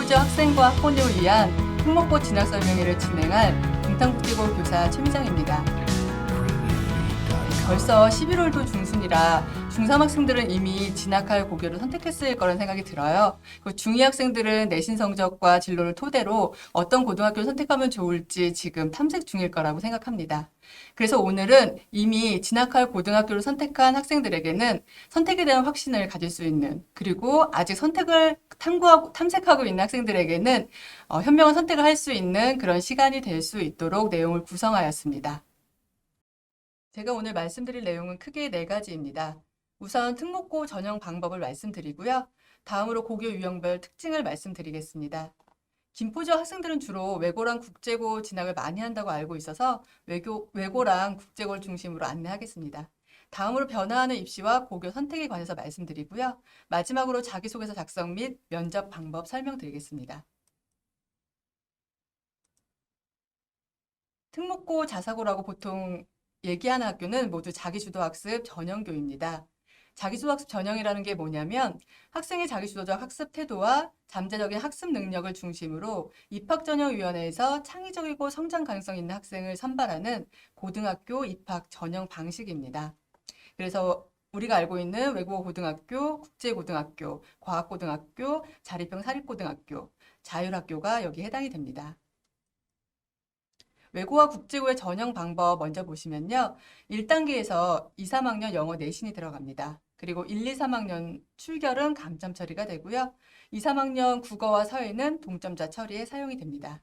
김포저 학생과 학부모를 위한 특목고 진학 설명회를 진행할 동탄국제고 교사 최미정입니다. 벌써 11월도 중순이라 중3 학생들은 이미 진학할 고교를 선택했을 거란 생각이 들어요. 중2 학생들은 내신 성적과 진로를 토대로 어떤 고등학교를 선택하면 좋을지 지금 탐색 중일 거라고 생각합니다. 그래서 오늘은 이미 진학할 고등학교를 선택한 학생들에게는 선택에 대한 확신을 가질 수 있는, 그리고 아직 선택을 탐색하고 있는 학생들에게는 현명한 선택을 할 수 있는 그런 시간이 될 수 있도록 내용을 구성하였습니다. 제가 오늘 말씀드릴 내용은 크게 4가지입니다. 우선 특목고 전형 방법을 말씀드리고요. 다음으로 고교 유형별 특징을 말씀드리겠습니다. 김포저 학생들은 주로 외고랑 국제고 진학을 많이 한다고 알고 있어서 외고랑 국제고를 중심으로 안내하겠습니다. 다음으로 변화하는 입시와 고교 선택에 관해서 말씀드리고요. 마지막으로 자기소개서 작성 및 면접 방법 설명드리겠습니다. 특목고 자사고라고 보통 얘기하는 학교는 모두 자기주도학습 전형교입니다. 자기주도학습 전형이라는 게 뭐냐면 학생의 자기주도적 학습 태도와 잠재적인 학습 능력을 중심으로 입학전형위원회에서 창의적이고 성장 가능성 있는 학생을 선발하는 고등학교 입학 전형 방식입니다. 그래서 우리가 알고 있는 외국어 고등학교, 국제고등학교, 과학고등학교, 자립형 사립고등학교, 자율학교가 여기에 해당이 됩니다. 외고와 국제고의 전형 방법 먼저 보시면요. 1단계에서 2, 3학년 영어 내신이 들어갑니다. 그리고 1, 2, 3학년 출결은 감점 처리가 되고요. 2, 3학년 국어와 사회는 동점자 처리에 사용이 됩니다.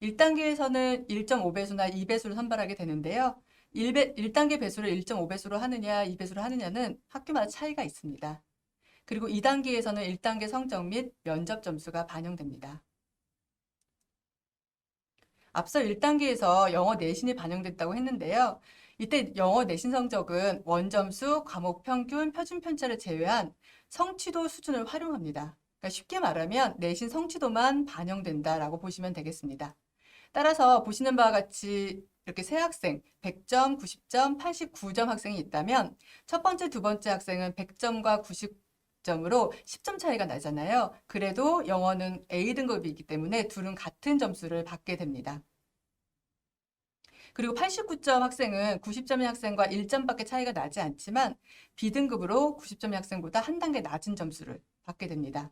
1단계에서는 1.5배수나 2배수를 선발하게 되는데요. 1단계 배수를 1.5배수로 하느냐, 2배수로 하느냐는 학교마다 차이가 있습니다. 그리고 2단계에서는 1단계 성적 및 면접 점수가 반영됩니다. 앞서 1단계에서 영어 내신이 반영됐다고 했는데요. 이때 영어 내신 성적은 원점수, 과목 평균, 표준 편차를 제외한 성취도 수준을 활용합니다. 그러니까 쉽게 말하면 내신 성취도만 반영된다라고 보시면 되겠습니다. 따라서 보시는 바와 같이 이렇게 세 학생, 100점, 90점, 89점 학생이 있다면 첫 번째, 두 번째 학생은 100점과 90점으로 10점 차이가 나잖아요. 그래도 영어는 A등급이기 때문에 둘은 같은 점수를 받게 됩니다. 그리고 89점 학생은 90점의 학생과 1점밖에 차이가 나지 않지만 B등급으로 90점의 학생보다 한 단계 낮은 점수를 받게 됩니다.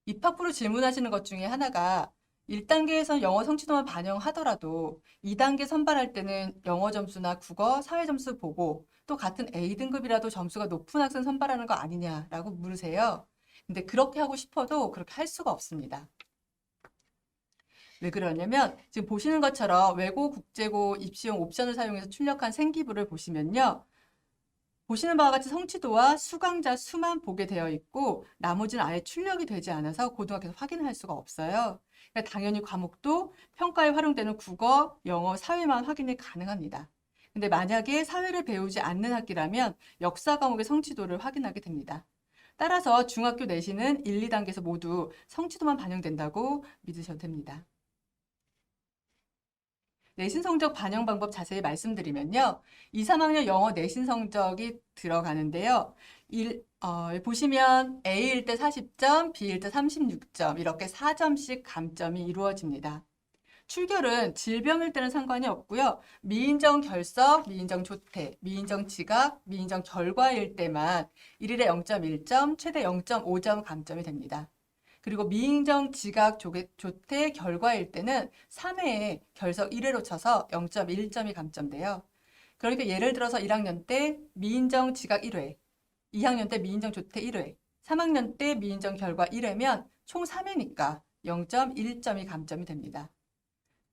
입학부로 질문하시는 것 중에 하나가 1단계에서 영어 성취도만 반영하더라도 2단계 선발할 때는 영어 점수나 국어, 사회 점수 보고 또 같은 A등급이라도 점수가 높은 학생 선발하는 거 아니냐라고 물으세요. 근데 그렇게 하고 싶어도 그렇게 할 수가 없습니다. 왜 그러냐면 지금 보시는 것처럼 외고, 국제고, 입시용 옵션을 사용해서 출력한 생기부를 보시면요. 보시는 바와 같이 성취도와 수강자 수만 보게 되어 있고 나머지는 아예 출력이 되지 않아서 고등학교에서 확인할 수가 없어요. 그러니까 당연히 과목도 평가에 활용되는 국어, 영어, 사회만 확인이 가능합니다. 근데 만약에 사회를 배우지 않는 학기라면 역사 과목의 성취도를 확인하게 됩니다. 따라서 중학교 내신은 1, 2단계에서 모두 성취도만 반영된다고 믿으셔도 됩니다. 내신 성적 반영 방법 자세히 말씀드리면요. 2, 3학년 영어 내신 성적이 들어가는데요. 보시면 A일 때 40점, B일 때 36점 이렇게 4점씩 감점이 이루어집니다. 출결은 질병일 때는 상관이 없고요. 미인정 결석, 미인정 조퇴, 미인정 지각, 미인정 결과일 때만 1일에 0.1점, 최대 0.5점 감점이 됩니다. 그리고 미인정 지각 조퇴 결과일 때는 3회에 결석 1회로 쳐서 0.1점이 감점돼요. 그러니까 예를 들어서 1학년 때 미인정 지각 1회, 2학년 때 미인정 조퇴 1회, 3학년 때 미인정 결과 1회면 총 3회니까 0.1점이 감점이 됩니다.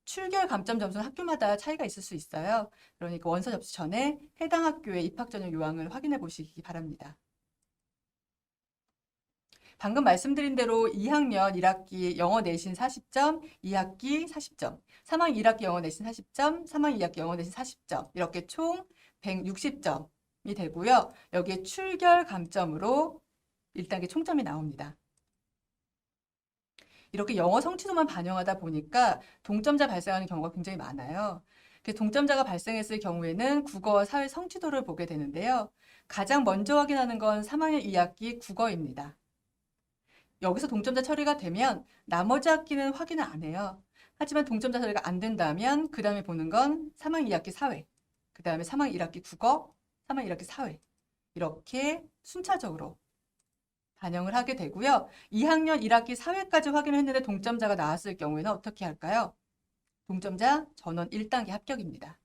출결 감점 점수는 학교마다 차이가 있을 수 있어요. 그러니까 원서 접수 전에 해당 학교의 입학 전형 요항을 확인해 보시기 바랍니다. 방금 말씀드린 대로 2학년 1학기 영어 내신 40점, 2학기 40점, 3학년 1학기 영어 내신 40점, 3학년 2학기 영어 내신 40점 이렇게 총 160점이 되고요. 여기에 출결 감점으로 1단계 총점이 나옵니다. 이렇게 영어 성취도만 반영하다 보니까 동점자 발생하는 경우가 굉장히 많아요. 동점자가 발생했을 경우에는 국어와 사회 성취도를 보게 되는데요. 가장 먼저 확인하는 건 3학년 2학기 국어입니다. 여기서 동점자 처리가 되면 나머지 학기는 확인을 안 해요. 하지만 동점자 처리가 안 된다면 그 다음에 보는 건 3학년 2학기 사회, 그 다음에 3학년 1학기 국어, 3학년 1학기 사회 이렇게 순차적으로 반영을 하게 되고요. 2학년 1학기 사회까지 확인을 했는데 동점자가 나왔을 경우에는 어떻게 할까요? 동점자 전원 1단계 합격입니다.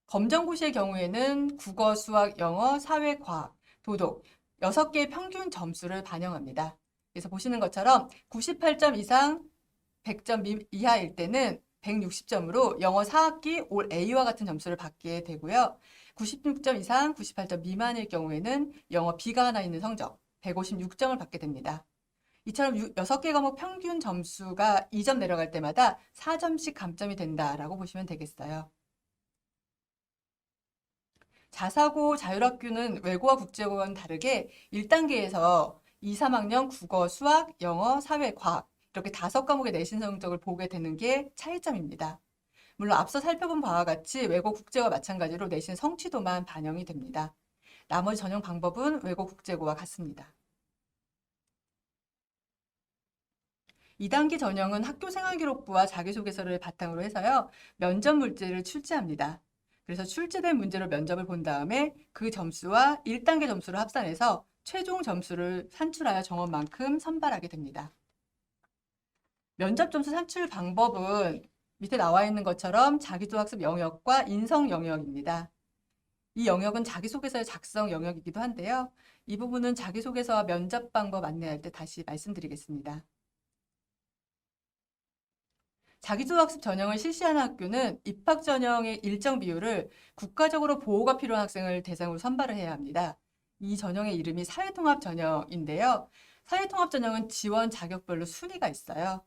검정고시의 경우에는 국어, 수학, 영어, 사회, 과학, 도덕 6개의 평균 점수를 반영합니다. 그래서 보시는 것처럼 98점 이상 100점 이하일 때는 160점으로 영어 4학기 올 A와 같은 점수를 받게 되고요. 96점 이상 98점 미만일 경우에는 영어 B가 하나 있는 성적 156점을 받게 됩니다. 이처럼 6개 과목 평균 점수가 2점 내려갈 때마다 4점씩 감점이 된다라고 보시면 되겠어요. 자사고 자율학교는 외고와 국제고와는 다르게 1단계에서 2, 3학년 국어, 수학, 영어, 사회, 과학 이렇게 5과목의 내신 성적을 보게 되는 게 차이점입니다. 물론 앞서 살펴본 바와 같이 외고 국제와 마찬가지로 내신 성취도만 반영이 됩니다. 나머지 전형 방법은 외고 국제고와 같습니다. 2단계 전형은 학교생활기록부와 자기소개서를 바탕으로 해서요. 면접 문제를 출제합니다. 그래서 출제된 문제로 면접을 본 다음에 그 점수와 1단계 점수를 합산해서 최종 점수를 산출하여 정원만큼 선발하게 됩니다. 면접 점수 산출 방법은 밑에 나와 있는 것처럼 자기조학습 영역과 인성 영역입니다. 이 영역은 자기소개서의 작성 영역이기도 한데요. 이 부분은 자기소개서와 면접 방법 안내할 때 다시 말씀드리겠습니다. 자기조학습 전형을 실시하는 학교는 입학 전형의 일정 비율을 국가적으로 보호가 필요한 학생을 대상으로 선발을 해야 합니다. 이 전형의 이름이 사회통합 전형인데요. 사회통합 전형은 지원 자격별로 순위가 있어요.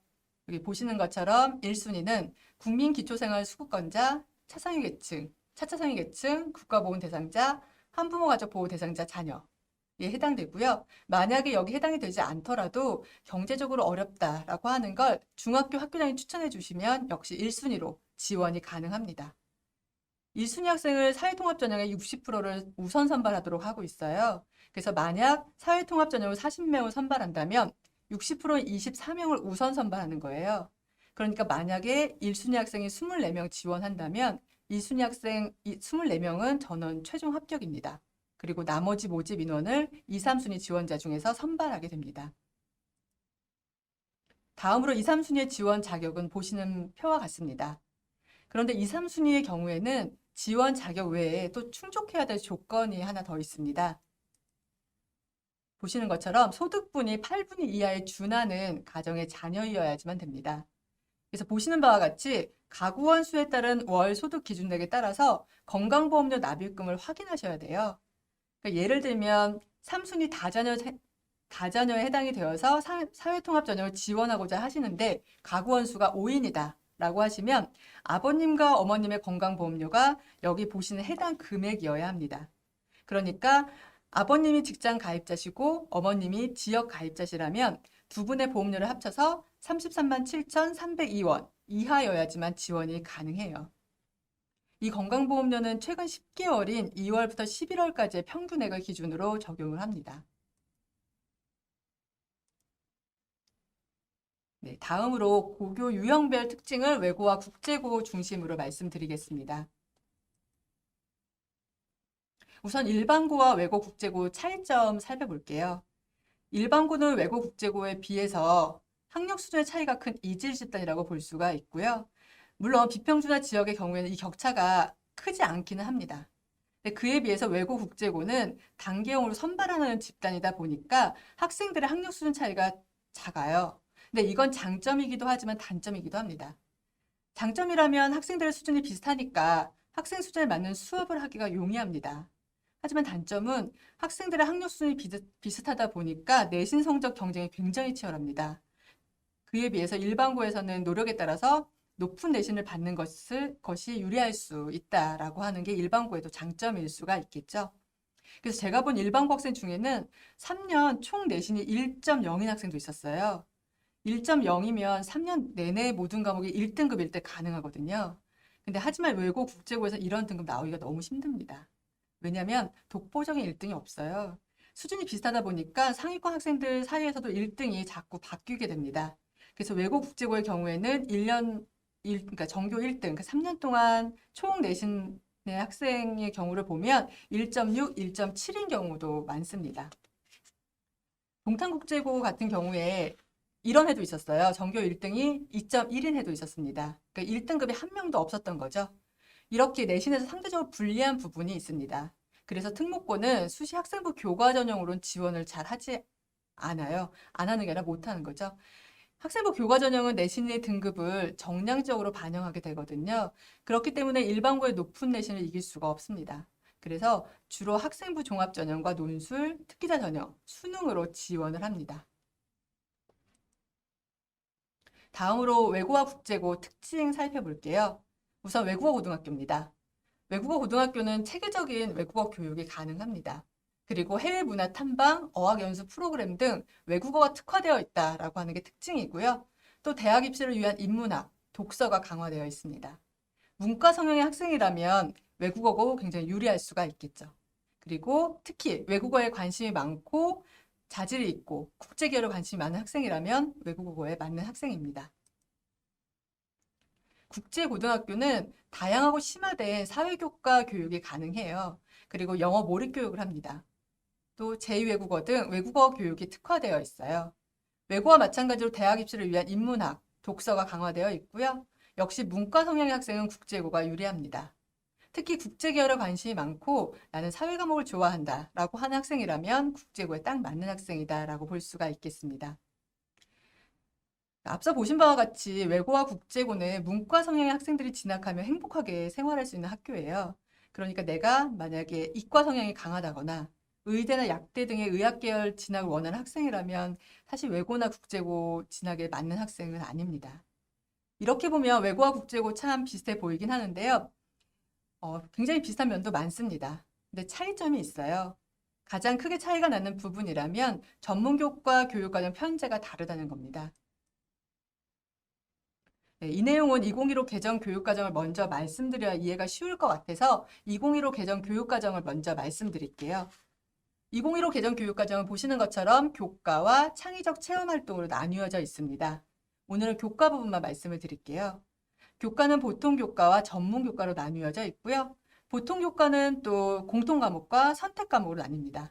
여기 보시는 것처럼 1순위는 국민기초생활수급권자, 차상위계층, 차차상위계층, 국가보훈 대상자, 한부모 가족 보호 대상자 자녀 에 해당되고요. 만약에 여기 해당이 되지 않더라도 경제적으로 어렵다라고 하는 걸 중학교 학교장이 추천해 주시면 역시 1순위로 지원이 가능합니다. 1순위 학생을 사회통합전형의 60%를 우선 선발하도록 하고 있어요. 그래서 만약 사회통합전형을 40명을 선발한다면 60%인 24명을 우선 선발하는 거예요. 그러니까 만약에 1순위 학생이 24명 지원한다면 1순위 학생 24명은 전원 최종 합격입니다. 그리고 나머지 모집 인원을 2, 3순위 지원자 중에서 선발하게 됩니다. 다음으로 2, 3순위의 지원 자격은 보시는 표와 같습니다. 그런데 2, 3순위의 경우에는 지원 자격 외에 또 충족해야 될 조건이 하나 더 있습니다. 보시는 것처럼 소득분이 8분위 이하에 준하는 가정의 자녀이어야지만 됩니다. 그래서 보시는 바와 같이 가구 원수에 따른 월 소득 기준액에 따라서 건강보험료 납입금을 확인하셔야 돼요. 그러니까 예를 들면 3순위 다자녀에 해당이 되어서 사회통합전형을 지원하고자 하시는데 가구 원수가 5인이다 라고 하시면 아버님과 어머님의 건강보험료가 여기 보시는 해당 금액이어야 합니다. 그러니까 아버님이 직장 가입자시고 어머님이 지역 가입자시라면 두 분의 보험료를 합쳐서 33만 7,302원 이하여야지만 지원이 가능해요. 이 건강보험료는 최근 10개월인 2월부터 11월까지의 평균액을 기준으로 적용을 합니다. 네, 다음으로 고교 유형별 특징을 외고와 국제고 중심으로 말씀드리겠습니다. 우선 일반고와 외고 국제고 차이점 살펴볼게요. 일반고는 외고 국제고에 비해서 학력 수준의 차이가 큰 이질 집단이라고 볼 수가 있고요. 물론 비평준화 지역의 경우에는 이 격차가 크지 않기는 합니다. 근데 그에 비해서 외고 국제고는 단계형으로 선발하는 집단이다 보니까 학생들의 학력 수준 차이가 작아요. 근데 이건 장점이기도 하지만 단점이기도 합니다. 장점이라면 학생들의 수준이 비슷하니까 학생 수준에 맞는 수업을 하기가 용이합니다. 하지만 단점은 학생들의 학력 수준이 비슷하다 보니까 내신 성적 경쟁이 굉장히 치열합니다. 그에 비해서 일반고에서는 노력에 따라서 높은 내신을 받는 것이 유리할 수 있다라고 하는 게 일반고에도 장점일 수가 있겠죠. 그래서 제가 본 일반고 학생 중에는 3년 총 내신이 1.0인 학생도 있었어요. 1.0이면 3년 내내 모든 과목이 1등급일 때 가능하거든요. 근데 하지만 외고 국제고에서 이런 등급 나오기가 너무 힘듭니다. 왜냐하면 독보적인 1등이 없어요. 수준이 비슷하다 보니까 상위권 학생들 사이에서도 1등이 자꾸 바뀌게 됩니다. 그래서 외고 국제고의 경우에는 1년, 그러니까 전교 1등, 그러니까 3년 동안 총 내신의 학생의 경우를 보면 1.6, 1.7인 경우도 많습니다. 동탄국제고 같은 경우에 이런 해도 있었어요. 전교 1등이 2.1인 해도 있었습니다. 그러니까 1등급이 한 명도 없었던 거죠. 이렇게 내신에서 상대적으로 불리한 부분이 있습니다. 그래서 특목고는 수시 학생부 교과 전형으로는 지원을 잘 하지 않아요. 안 하는 게 아니라 못 하는 거죠. 학생부 교과 전형은 내신의 등급을 정량적으로 반영하게 되거든요. 그렇기 때문에 일반고의 높은 내신을 이길 수가 없습니다. 그래서 주로 학생부 종합 전형과 논술, 특기자 전형, 수능으로 지원을 합니다. 다음으로 외고와 국제고 특징 살펴볼게요. 우선 외국어 고등학교입니다. 외국어 고등학교는 체계적인 외국어 교육이 가능합니다. 그리고 해외 문화 탐방, 어학 연수 프로그램 등 외국어가 특화되어 있다라고 하는 게 특징이고요. 또 대학 입시를 위한 인문학, 독서가 강화되어 있습니다. 문과 성향의 학생이라면 외국어고 굉장히 유리할 수가 있겠죠. 그리고 특히 외국어에 관심이 많고 자질이 있고 국제계열에 관심이 많은 학생이라면 외국어에 맞는 학생입니다. 국제고등학교는 다양하고 심화된 사회교과 교육이 가능해요. 그리고 영어 몰입 교육을 합니다. 또 제2외국어 등 외국어 교육이 특화되어 있어요. 외고와 마찬가지로 대학 입시를 위한 인문학, 독서가 강화되어 있고요. 역시 문과 성향의 학생은 국제고가 유리합니다. 특히 국제계열에 관심이 많고 나는 사회 과목을 좋아한다 라고 하는 학생이라면 국제고에 딱 맞는 학생이다 라고 볼 수가 있겠습니다. 앞서 보신 바와 같이 외고와 국제고는 문과 성향의 학생들이 진학하면 행복하게 생활할 수 있는 학교예요. 그러니까 내가 만약에 이과 성향이 강하다거나 의대나 약대 등의 의학 계열 진학을 원하는 학생이라면 사실 외고나 국제고 진학에 맞는 학생은 아닙니다. 이렇게 보면 외고와 국제고 참 비슷해 보이긴 하는데요. 굉장히 비슷한 면도 많습니다. 근데 차이점이 있어요. 가장 크게 차이가 나는 부분이라면 전문교과 교육과정 편제가 다르다는 겁니다. 네, 이 내용은 2015 개정 교육과정을 먼저 말씀드려야 이해가 쉬울 것 같아서 2015 개정 교육과정을 먼저 말씀드릴게요. 2015 개정 교육과정은 보시는 것처럼 교과와 창의적 체험활동으로 나뉘어져 있습니다. 오늘은 교과 부분만 말씀을 드릴게요. 교과는 보통 교과와 전문 교과로 나뉘어져 있고요. 보통 교과는 또 공통 과목과 선택 과목으로 나뉩니다.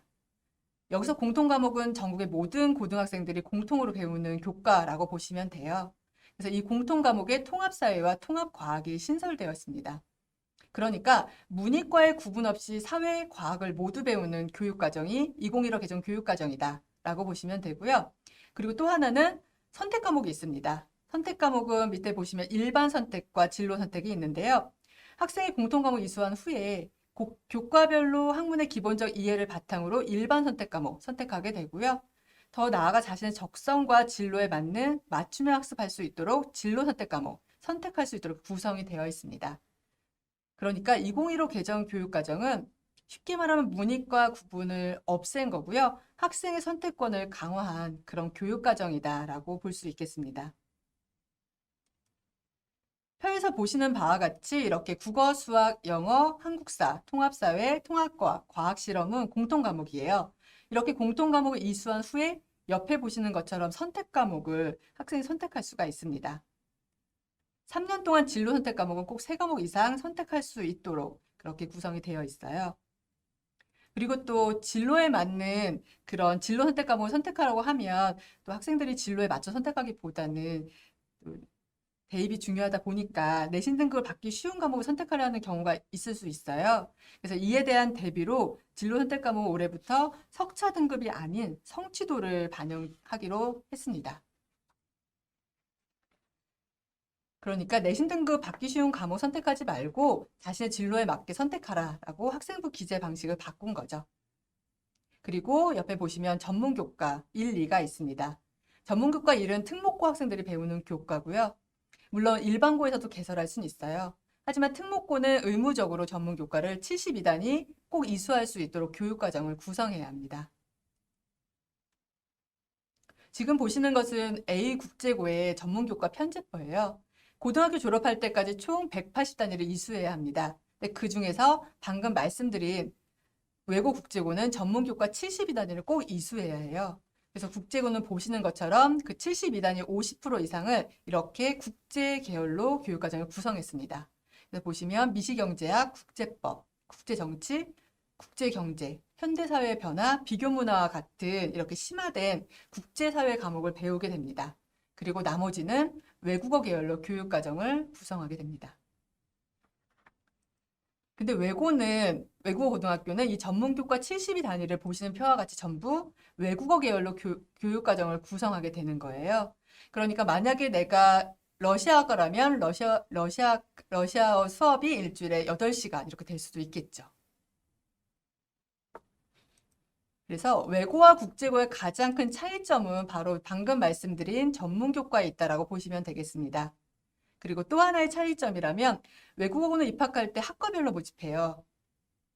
여기서 공통 과목은 전국의 모든 고등학생들이 공통으로 배우는 교과라고 보시면 돼요. 그래서 이 공통 과목에 통합사회와 통합과학이 신설되었습니다. 그러니까 문이과의 구분 없이 사회, 과학을 모두 배우는 교육과정이 2015 개정 교육과정이다 라고 보시면 되고요. 그리고 또 하나는 선택 과목이 있습니다. 선택 과목은 밑에 보시면 일반 선택과 진로 선택이 있는데요. 학생이 공통 과목 이수한 후에 교과별로 학문의 기본적 이해를 바탕으로 일반 선택 과목 선택하게 되고요. 더 나아가 자신의 적성과 진로에 맞는 맞춤형 학습할 수 있도록 진로 선택 과목 선택할 수 있도록 구성이 되어 있습니다. 그러니까 2015 개정 교육과정은 쉽게 말하면 문이과 구분을 없앤 거고요. 학생의 선택권을 강화한 그런 교육과정이다라고 볼 수 있겠습니다. 표에서 보시는 바와 같이 이렇게 국어, 수학, 영어, 한국사, 통합사회, 통합과학, 과학실험은 공통 과목이에요. 이렇게 공통 과목을 이수한 후에 옆에 보시는 것처럼 선택 과목을 학생이 선택할 수가 있습니다. 3년 동안 진로 선택 과목은 꼭 3과목 이상 선택할 수 있도록 그렇게 구성이 되어 있어요. 그리고 또 진로에 맞는 그런 진로 선택 과목을 선택하라고 하면 또 학생들이 진로에 맞춰 선택하기보다는 또 대입이 중요하다 보니까 내신 등급을 받기 쉬운 과목을 선택하려는 경우가 있을 수 있어요. 그래서 이에 대한 대비로 진로 선택 과목을 올해부터 석차 등급이 아닌 성취도를 반영하기로 했습니다. 그러니까 내신 등급 받기 쉬운 과목 선택하지 말고 자신의 진로에 맞게 선택하라라고 학생부 기재 방식을 바꾼 거죠. 그리고 옆에 보시면 전문교과 1, 2가 있습니다. 전문교과 1은 특목고 학생들이 배우는 교과고요. 물론 일반고에서도 개설할 수는 있어요. 하지만 특목고는 의무적으로 전문교과를 72단이 꼭 이수할 수 있도록 교육과정을 구성해야 합니다. 지금 보시는 것은 A국제고의 전문교과 편제표예요. 고등학교 졸업할 때까지 총 180단위를 이수해야 합니다. 근데 그 중에서 방금 말씀드린 외고 국제고는 전문교과 72단위를 꼭 이수해야 해요. 그래서 국제고는 보시는 것처럼 그 72단위 50% 이상을 이렇게 국제 계열로 교육과정을 구성했습니다. 그래서 보시면 미시경제학, 국제법, 국제정치, 국제경제, 현대사회 변화, 비교문화와 같은 이렇게 심화된 국제사회 과목을 배우게 됩니다. 그리고 나머지는 외국어 계열로 교육과정을 구성하게 됩니다. 근데 외국어 고등학교는 이 전문교과 72단위를 보시는 표와 같이 전부 외국어 계열로 교육과정을 구성하게 되는 거예요. 그러니까 만약에 내가 러시아어라면 러시아어 수업이 일주일에 8시간 이렇게 될 수도 있겠죠. 그래서 외고와 국제고의 가장 큰 차이점은 바로 방금 말씀드린 전문교과에 있다라고 보시면 되겠습니다. 그리고 또 하나의 차이점이라면 외국어고는 입학할 때 학과별로 모집해요.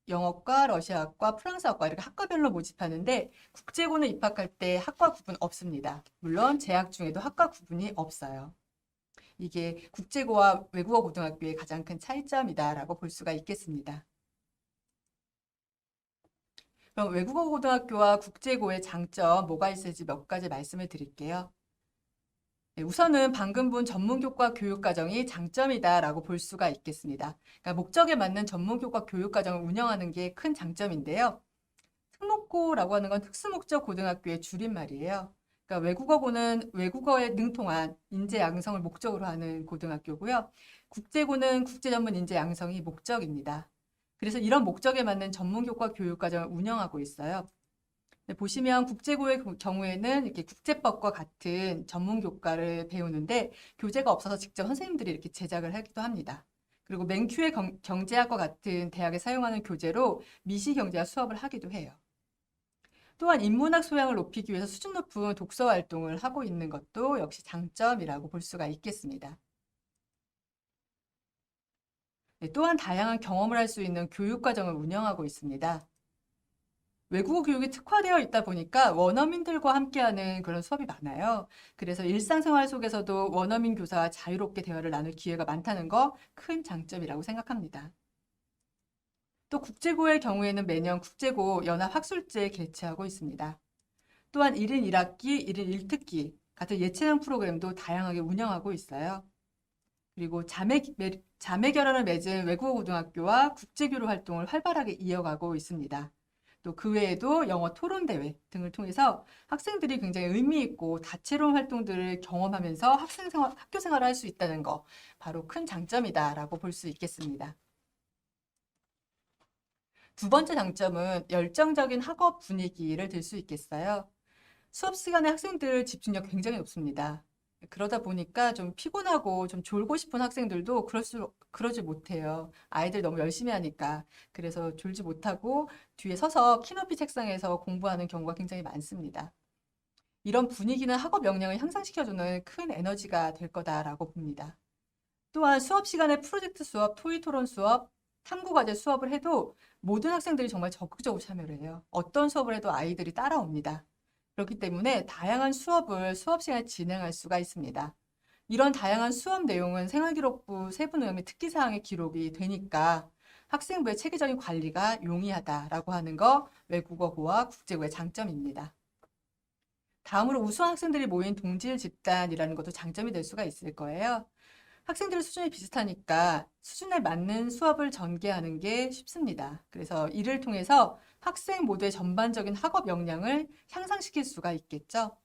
영어과, 러시아과, 프랑스어과 이렇게 학과별로 모집하는데 국제고는 입학할 때 학과 구분 없습니다. 물론 재학 중에도 학과 구분이 없어요. 이게 국제고와 외국어 고등학교의 가장 큰 차이점이다라고 볼 수가 있겠습니다. 그럼 외국어 고등학교와 국제고의 장점 뭐가 있을지 몇 가지 말씀을 드릴게요. 네, 우선은 방금 본 전문교과 교육과정이 장점이다라고 볼 수가 있겠습니다. 그러니까 목적에 맞는 전문교과 교육과정을 운영하는 게 큰 장점인데요. 특목고라고 하는 건 특수목적 고등학교의 줄임말이에요. 그러니까 외국어고는 외국어에 능통한 인재 양성을 목적으로 하는 고등학교고요. 국제고는 국제 전문 인재 양성이 목적입니다. 그래서 이런 목적에 맞는 전문교과 교육과정을 운영하고 있어요. 보시면 국제고의 경우에는 이렇게 국제법과 같은 전문 교과를 배우는데 교재가 없어서 직접 선생님들이 이렇게 제작을 하기도 합니다. 그리고 맹큐의 경제학과 같은 대학에 사용하는 교재로 미시경제학 수업을 하기도 해요. 또한 인문학 소양을 높이기 위해서 수준 높은 독서 활동을 하고 있는 것도 역시 장점이라고 볼 수가 있겠습니다. 네, 또한 다양한 경험을 할 수 있는 교육과정을 운영하고 있습니다. 외국어 교육이 특화되어 있다 보니까 원어민들과 함께하는 그런 수업이 많아요. 그래서 일상생활 속에서도 원어민 교사와 자유롭게 대화를 나눌 기회가 많다는 거 큰 장점이라고 생각합니다. 또 국제고의 경우에는 매년 국제고 연합학술제 개최하고 있습니다. 또한 1인 1학기, 1인 1특기 같은 예체능 프로그램도 다양하게 운영하고 있어요. 그리고 자매 결연을 맺은 외국어 고등학교와 국제교류 활동을 활발하게 이어가고 있습니다. 또 그 외에도 영어 토론 대회 등을 통해서 학생들이 굉장히 의미 있고 다채로운 활동들을 경험하면서 학교 생활을 할 수 있다는 거 바로 큰 장점이다라고 볼 수 있겠습니다. 두 번째 장점은 열정적인 학업 분위기를 들 수 있겠어요. 수업 시간에 학생들 집중력 굉장히 높습니다. 그러다 보니까 좀 피곤하고 좀 졸고 싶은 학생들도 그러지 못해요. 아이들 너무 열심히 하니까. 그래서 졸지 못하고 뒤에 서서 키높이 책상에서 공부하는 경우가 굉장히 많습니다. 이런 분위기는 학업 역량을 향상시켜주는 큰 에너지가 될 거다라고 봅니다. 또한 수업 시간에 프로젝트 수업, 토의 토론 수업, 탐구 과제 수업을 해도 모든 학생들이 정말 적극적으로 참여를 해요. 어떤 수업을 해도 아이들이 따라옵니다. 그렇기 때문에 다양한 수업을 수업 시간에 진행할 수가 있습니다. 이런 다양한 수업 내용은 생활기록부 세부능력및 특기사항의 기록이 되니까 학생부의 체계적인 관리가 용이하다라고 하는 거 외국어고와 국제고의 장점입니다. 다음으로 우수한 학생들이 모인 동질 집단이라는 것도 장점이 될 수가 있을 거예요. 학생들의 수준이 비슷하니까 수준에 맞는 수업을 전개하는 게 쉽습니다. 그래서 이를 통해서 학생 모두의 전반적인 학업 역량을 향상시킬 수가 있겠죠.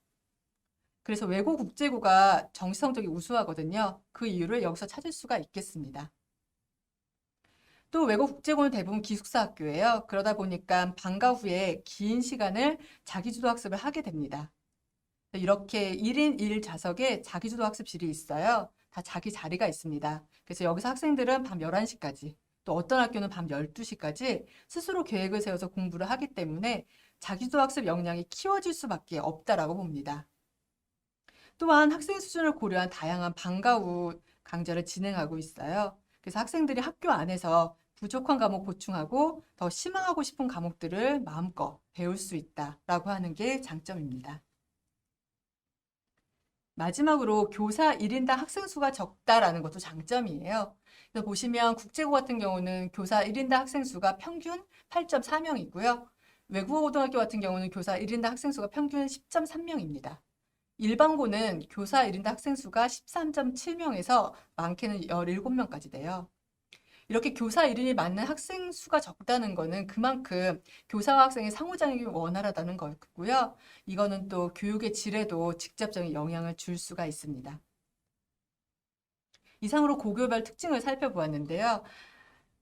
그래서 외고 국제고가 정시 성적이 우수하거든요. 그 이유를 여기서 찾을 수가 있겠습니다. 또 외고 국제고는 대부분 기숙사 학교예요. 그러다 보니까 방과 후에 긴 시간을 자기주도 학습을 하게 됩니다. 이렇게 1인 1좌석에 자기주도 학습실이 있어요. 다 자기 자리가 있습니다. 그래서 여기서 학생들은 밤 11시까지, 또 어떤 학교는 밤 12시까지 스스로 계획을 세워서 공부를 하기 때문에 자기주도 학습 역량이 키워질 수밖에 없다라고 봅니다. 또한 학생 수준을 고려한 다양한 방과 후 강좌를 진행하고 있어요. 그래서 학생들이 학교 안에서 부족한 과목 보충하고 더 심화하고 싶은 과목들을 마음껏 배울 수 있다라고 하는 게 장점입니다. 마지막으로 교사 1인당 학생 수가 적다라는 것도 장점이에요. 그래서 보시면 국제고 같은 경우는 교사 1인당 학생 수가 평균 8.4명이고요. 외국어 고등학교 같은 경우는 교사 1인당 학생 수가 평균 10.3명입니다. 일반고는 교사 1인당 학생 수가 13.7명에서 많게는 17명까지 돼요. 이렇게 교사 1인이 맞는 학생 수가 적다는 거는 그만큼 교사와 학생의 상호작용이 원활하다는 거고요. 이거는 또 교육의 질에도 직접적인 영향을 줄 수가 있습니다. 이상으로 고교별 특징을 살펴보았는데요.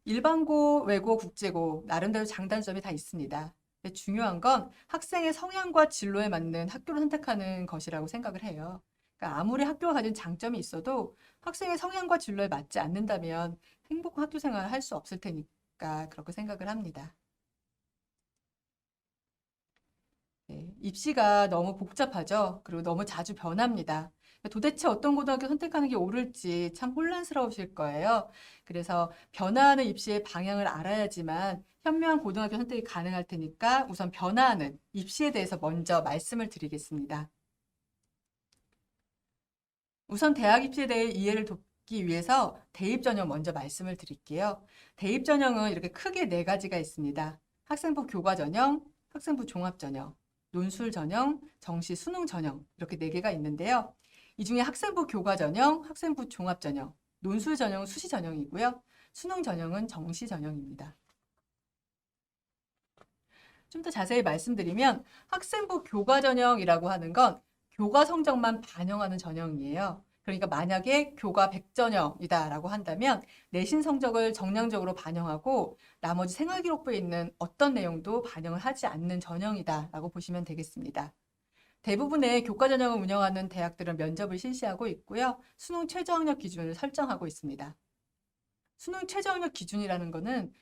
일반고, 외고, 국제고 나름대로 장단점이 다 있습니다. 근데 중요한 건 학생의 성향과 진로에 맞는 학교를 선택하는 것이라고 생각을 해요. 그러니까 아무리 학교가 가진 장점이 있어도 학생의 성향과 진로에 맞지 않는다면 행복한 학교 생활을 할 수 없을 테니까 그렇게 생각을 합니다. 네, 입시가 너무 복잡하죠. 그리고 너무 자주 변합니다. 도대체 어떤 고등학교 선택하는 게 옳을지 참 혼란스러우실 거예요. 그래서 변화하는 입시의 방향을 알아야지만 현명한 고등학교 선택이 가능할 테니까 우선 변화하는 입시에 대해서 먼저 말씀을 드리겠습니다. 우선 대학 입시에 대해 이해를 돕기 위해서 대입 전형 먼저 말씀을 드릴게요. 대입 전형은 이렇게 크게 네 가지가 있습니다. 학생부 교과 전형, 학생부 종합 전형, 논술 전형, 정시 수능 전형 이렇게 네 개가 있는데요. 이 중에 학생부 교과 전형, 학생부 종합 전형, 논술 전형은 수시 전형이고요. 수능 전형은 정시 전형입니다. 좀 더 자세히 말씀드리면 학생부 교과 전형이라고 하는 건 교과 성적만 반영하는 전형이에요. 그러니까 만약에 교과 100전형이다라고 한다면 내신 성적을 정량적으로 반영하고 나머지 생활기록부에 있는 어떤 내용도 반영을 하지 않는 전형이다라고 보시면 되겠습니다. 대부분의 교과 전형을 운영하는 대학들은 면접을 실시하고 있고요. 수능 최저학력 기준을 설정하고 있습니다. 수능 최저학력 기준이라는 거는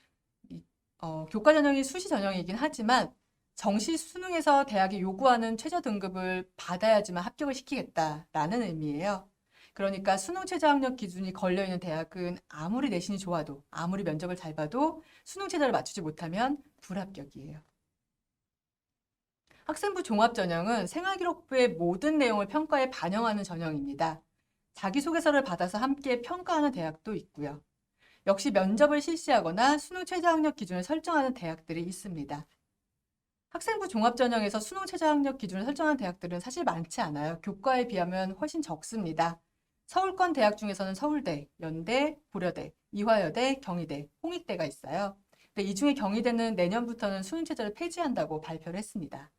교과 전형이 수시 전형이긴 하지만 정시 수능에서 대학이 요구하는 최저 등급을 받아야지만 합격을 시키겠다라는 의미예요. 그러니까 수능 최저 학력 기준이 걸려있는 대학은 아무리 내신이 좋아도 아무리 면접을 잘 봐도 수능 최저를 맞추지 못하면 불합격이에요. 학생부 종합 전형은 생활기록부의 모든 내용을 평가에 반영하는 전형입니다. 자기소개서를 받아서 함께 평가하는 대학도 있고요. 역시 면접을 실시하거나 수능 최저 학력 기준을 설정하는 대학들이 있습니다. 학생부 종합전형에서 수능 최저 학력 기준을 설정한 대학들은 사실 많지 않아요. 교과에 비하면 훨씬 적습니다. 서울권 대학 중에서는 서울대, 연대, 고려대, 이화여대, 경희대, 홍익대가 있어요. 근데 이 중에 경희대는 내년부터는 수능 최저를 폐지한다고 발표를 했습니다.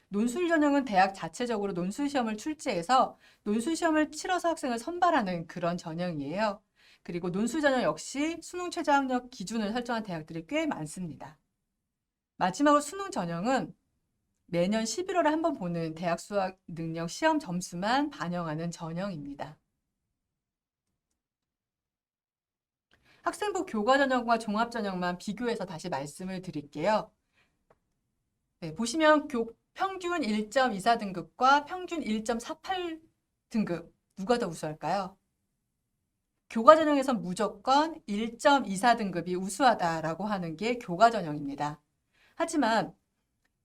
논술 전형은 대학 자체적으로 논술 시험을 출제해서 논술 시험을 치러서 학생을 선발하는 그런 전형이에요. 그리고 논술 전형 역시 수능 최저 학력 기준을 설정한 대학들이 꽤 많습니다. 마지막으로 수능 전형은 매년 11월에 한 번 보는 대학 수학 능력 시험 점수만 반영하는 전형입니다. 학생부 교과 전형과 종합 전형만 비교해서 다시 말씀을 드릴게요. 네, 보시면 평균 1.24등급과 평균 1.48등급 누가 더 우수할까요? 교과 전형에선 무조건 1.24등급이 우수하다라고 하는 게 교과 전형입니다. 하지만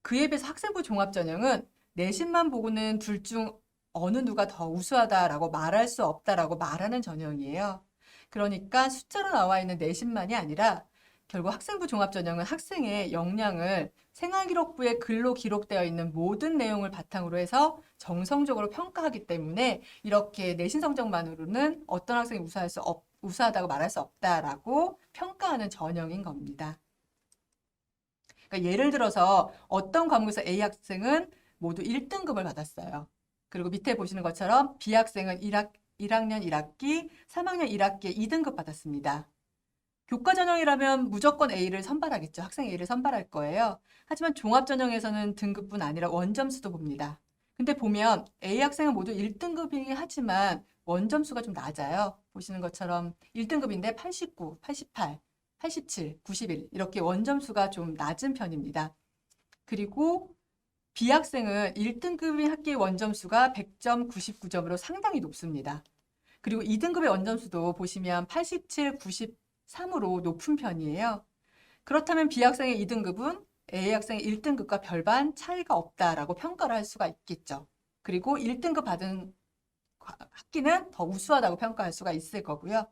그에 비해서 학생부 종합전형은 내신만 보고는 둘 중 어느 누가 더 우수하다라고 말할 수 없다라고 말하는 전형이에요. 그러니까 숫자로 나와 있는 내신만이 아니라 결국 학생부 종합전형은 학생의 역량을 생활기록부에 글로 기록되어 있는 모든 내용을 바탕으로 해서 정성적으로 평가하기 때문에 이렇게 내신 성적만으로는 어떤 학생이 우수하다고 말할 수 없다라고 평가하는 전형인 겁니다. 그러니까 예를 들어서 어떤 과목에서 A 학생은 모두 1등급을 받았어요. 그리고 밑에 보시는 것처럼 B 학생은 1학년 1학기, 3학년 1학기에 2등급 받았습니다. 교과 전형이라면 무조건 A를 선발하겠죠. 학생 A를 선발할 거예요. 하지만 종합 전형에서는 등급뿐 아니라 원점수도 봅니다. 근데 보면 A 학생은 모두 1등급이긴 하지만 원점수가 좀 낮아요. 보시는 것처럼 1등급인데 89, 88, 87, 91 이렇게 원점수가 좀 낮은 편입니다. 그리고 B 학생은 1등급인 학기의 원점수가 100점, 99점으로 상당히 높습니다. 그리고 2등급의 원점수도 보시면 87, 93으로 높은 편이에요. 그렇다면 B 학생의 2등급은 A 학생의 1등급과 별반 차이가 없다라고 평가를 할 수가 있겠죠. 그리고 1등급 받은 학기는 더 우수하다고 평가할 수가 있을 거고요.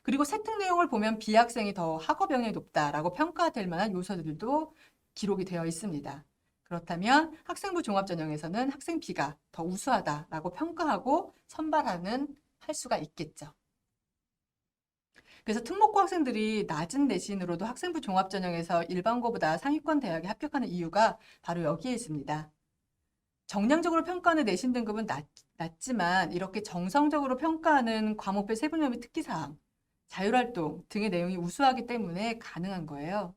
그리고 세특 내용을 보면 B학생이 더 학업 영역이 높다라고 평가될 만한 요소들도 기록이 되어 있습니다. 그렇다면 학생부 종합전형에서는 학생 B가 더 우수하다라고 평가하고 선발하는 할 수가 있겠죠. 그래서 특목고 학생들이 낮은 내신으로도 학생부 종합전형에서 일반고보다 상위권 대학에 합격하는 이유가 바로 여기에 있습니다. 정량적으로 평가하는 내신 등급은 낮지만 이렇게 정성적으로 평가하는 과목별 세분화 및 특기사항, 자율활동 등의 내용이 우수하기 때문에 가능한 거예요.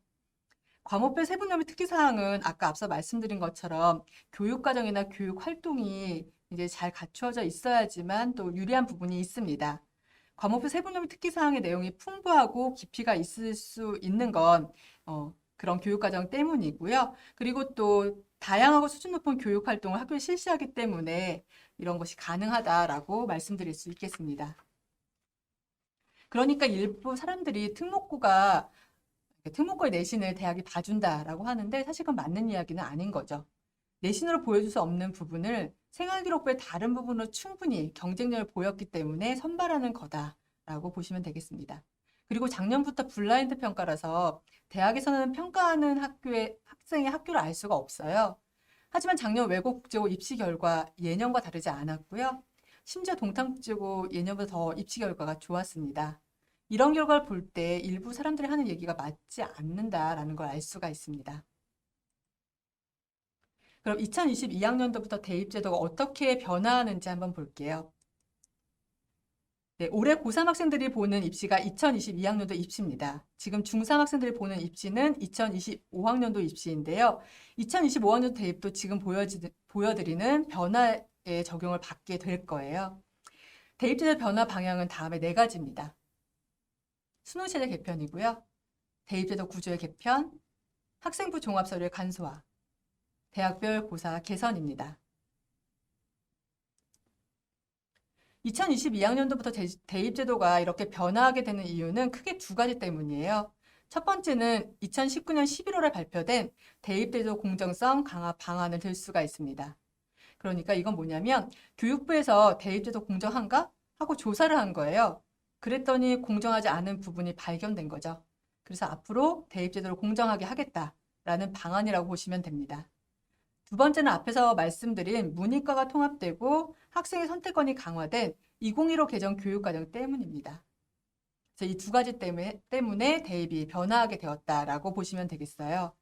과목별 세분화 및 특기사항은 아까 앞서 말씀드린 것처럼 교육과정이나 교육활동이 이제 잘 갖추어져 있어야지만 또 유리한 부분이 있습니다. 과목별 세분화 및 특기사항의 내용이 풍부하고 깊이가 있을 수 있는 건 그런 교육과정 때문이고요. 그리고 또 다양하고 수준 높은 교육활동을 학교에 실시하기 때문에 이런 것이 가능하다라고 말씀드릴 수 있겠습니다. 그러니까 일부 사람들이 특목고의 내신을 대학이 봐준다라고 하는데 사실 그건 맞는 이야기는 아닌 거죠. 내신으로 보여줄 수 없는 부분을 생활기록부의 다른 부분으로 충분히 경쟁력을 보였기 때문에 선발하는 거다라고 보시면 되겠습니다. 그리고 작년부터 블라인드 평가라서 대학에서는 평가하는 학생의 학교를 알 수가 없어요. 하지만 작년 외국국제고 입시 결과 예년과 다르지 않았고요. 심지어 동탄국제고 예년보다 더 입시 결과가 좋았습니다. 이런 결과를 볼 때 일부 사람들이 하는 얘기가 맞지 않는다라는 걸 알 수가 있습니다. 그럼 2022학년도부터 대입제도가 어떻게 변화하는지 한번 볼게요. 네, 올해 고3 학생들이 보는 입시가 2022학년도 입시입니다. 지금 중3 학생들이 보는 입시는 2025학년도 입시인데요. 2025학년도 대입도 지금 보여드리는 변화에 적용을 받게 될 거예요. 대입제도 변화 방향은 다음에 4가지입니다. 수능체제 개편이고요. 대입제도 구조의 개편, 학생부 종합서류의 간소화, 대학별 고사 개선입니다. 2022학년도부터 대입제도가 이렇게 변화하게 되는 이유는 크게 2가지 때문이에요. 첫 번째는 2019년 11월에 발표된 대입제도 공정성 강화 방안을 들 수가 있습니다. 그러니까 이건 뭐냐면 교육부에서 대입제도 공정한가? 하고 조사를 한 거예요. 그랬더니 공정하지 않은 부분이 발견된 거죠. 그래서 앞으로 대입제도를 공정하게 하겠다라는 방안이라고 보시면 됩니다. 두 번째는 앞에서 말씀드린 문이과가 통합되고 학생의 선택권이 강화된 2015 개정 교육과정 때문입니다. 그래서 이 2가지 때문에 대입이 변화하게 되었다라고 보시면 되겠어요.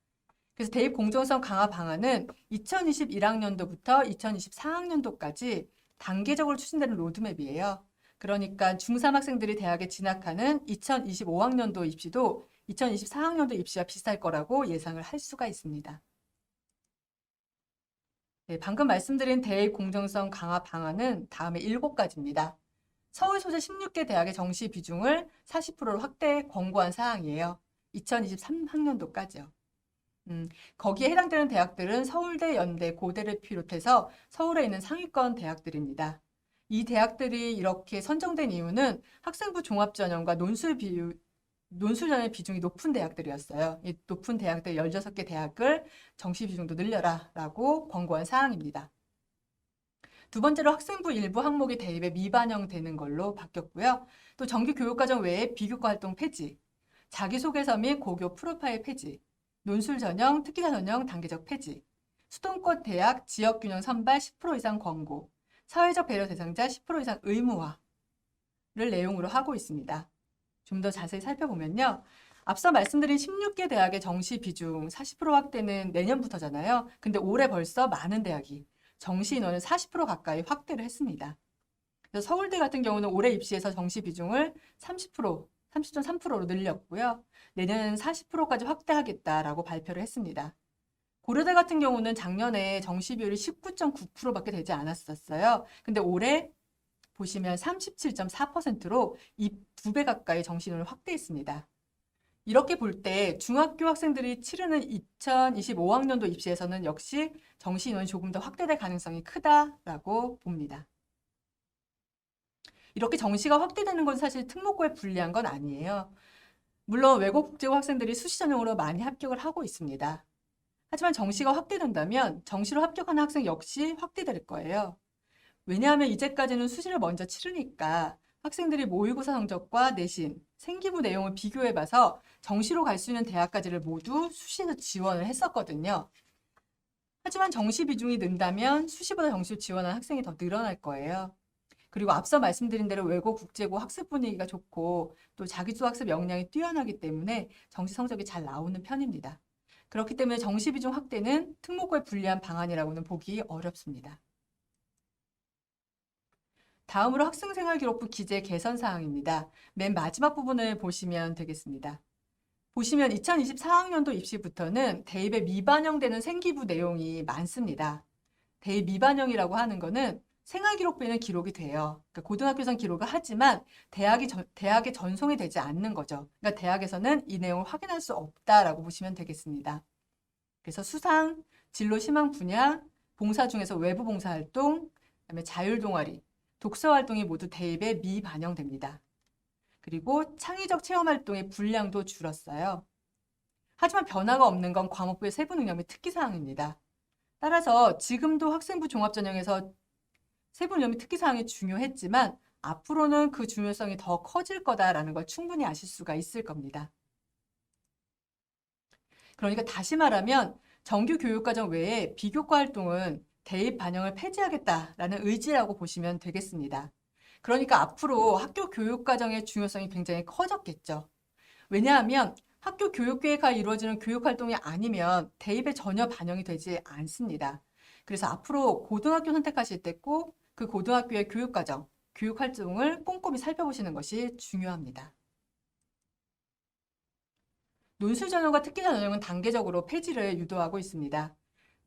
그래서 대입 공정성 강화 방안은 2021학년도부터 2024학년도까지 단계적으로 추진되는 로드맵이에요. 그러니까 중3 학생들이 대학에 진학하는 2025학년도 입시도 2024학년도 입시와 비슷할 거라고 예상을 할 수가 있습니다. 네, 방금 말씀드린 대입 공정성 강화 방안은 다음에 7가지입니다. 서울 소재 16개 대학의 정시 비중을 40%로 확대 권고한 사항이에요. 2023학년도까지요. 거기에 해당되는 대학들은 서울대, 연대, 고대를 비롯해서 서울에 있는 상위권 대학들입니다. 이 대학들이 이렇게 선정된 이유는 학생부 종합전형과 논술전의 비중이 높은 대학들이었어요. 이 높은 대학들 16개 대학을 정시 비중도 늘려라 라고 권고한 사항입니다. 두 번째로 학생부 일부 항목이 대입에 미반영되는 걸로 바뀌었고요. 또 정규 교육과정 외에 비교과 활동 폐지, 자기소개서 및 고교 프로파일 폐지, 논술 전형, 특기자 전형 단계적 폐지, 수동권 대학 지역균형 선발 10% 이상 권고, 사회적 배려 대상자 10% 이상 의무화를 내용으로 하고 있습니다. 좀 더 자세히 살펴보면요. 앞서 말씀드린 16개 대학의 정시 비중 40% 확대는 내년부터잖아요. 근데 올해 벌써 많은 대학이 정시 인원을 40% 가까이 확대를 했습니다. 그래서 서울대 같은 경우는 올해 입시에서 정시 비중을 30%, 30.3%로 늘렸고요. 내년에는 40%까지 확대하겠다라고 발표를 했습니다. 고려대 같은 경우는 작년에 정시 비율이 19.9%밖에 되지 않았었어요. 근데 올해 보시면 37.4%로 이 2배 가까이 정시 인원을 확대했습니다. 이렇게 볼 때 중학교 학생들이 치르는 2025학년도 입시에서는 역시 정시 인원이 조금 더 확대될 가능성이 크다라고 봅니다. 이렇게 정시가 확대되는 건 사실 특목고에 불리한 건 아니에요. 물론 외국 국제고 학생들이 수시 전형으로 많이 합격을 하고 있습니다. 하지만 정시가 확대된다면 정시로 합격하는 학생 역시 확대될 거예요. 왜냐하면 이제까지는 수시를 먼저 치르니까 학생들이 모의고사 성적과 내신, 생기부 내용을 비교해봐서 정시로 갈 수 있는 대학까지를 모두 수시에서 지원을 했었거든요. 하지만 정시 비중이 는다면 수시보다 정시로 지원하는 학생이 더 늘어날 거예요. 그리고 앞서 말씀드린 대로 외고 국제고 학습 분위기가 좋고 또 자기주도 학습 역량이 뛰어나기 때문에 정시 성적이 잘 나오는 편입니다. 그렇기 때문에 정시 비중 확대는 특목고에 불리한 방안이라고는 보기 어렵습니다. 다음으로 학생생활기록부 기재 개선 사항입니다. 맨 마지막 부분을 보시면 되겠습니다. 보시면 2024학년도 입시부터는 대입에 미반영되는 생기부 내용이 많습니다. 대입 미반영이라고 하는 거는 생활기록부에는 기록이 돼요. 그러니까 고등학교에서는 기록을 하지만 대학에 전송이 되지 않는 거죠. 그러니까 대학에서는 이 내용을 확인할 수 없다라고 보시면 되겠습니다. 그래서 수상, 진로 희망 분야, 봉사 중에서 외부 봉사활동, 그다음에 자율동아리, 독서활동이 모두 대입에 미반영됩니다. 그리고 창의적 체험활동의 분량도 줄었어요. 하지만 변화가 없는 건 과목부의 세부 능력 및 특기사항입니다. 따라서 지금도 학생부 종합전형에서 세부 능력 및 특기사항이 중요했지만 앞으로는 그 중요성이 더 커질 거다라는 걸 충분히 아실 수가 있을 겁니다. 그러니까 다시 말하면 정규 교육과정 외에 비교과 활동은 대입 반영을 폐지하겠다라는 의지라고 보시면 되겠습니다. 그러니까 앞으로 학교 교육과정의 중요성이 굉장히 커졌겠죠. 왜냐하면 학교 교육계획화 이루어지는 교육활동이 아니면 대입에 전혀 반영이 되지 않습니다. 그래서 앞으로 고등학교 선택하실 때 꼭 그 고등학교의 교육과정, 교육활동을 꼼꼼히 살펴보시는 것이 중요합니다. 논술 전형과 특기자 전형은 단계적으로 폐지를 유도하고 있습니다.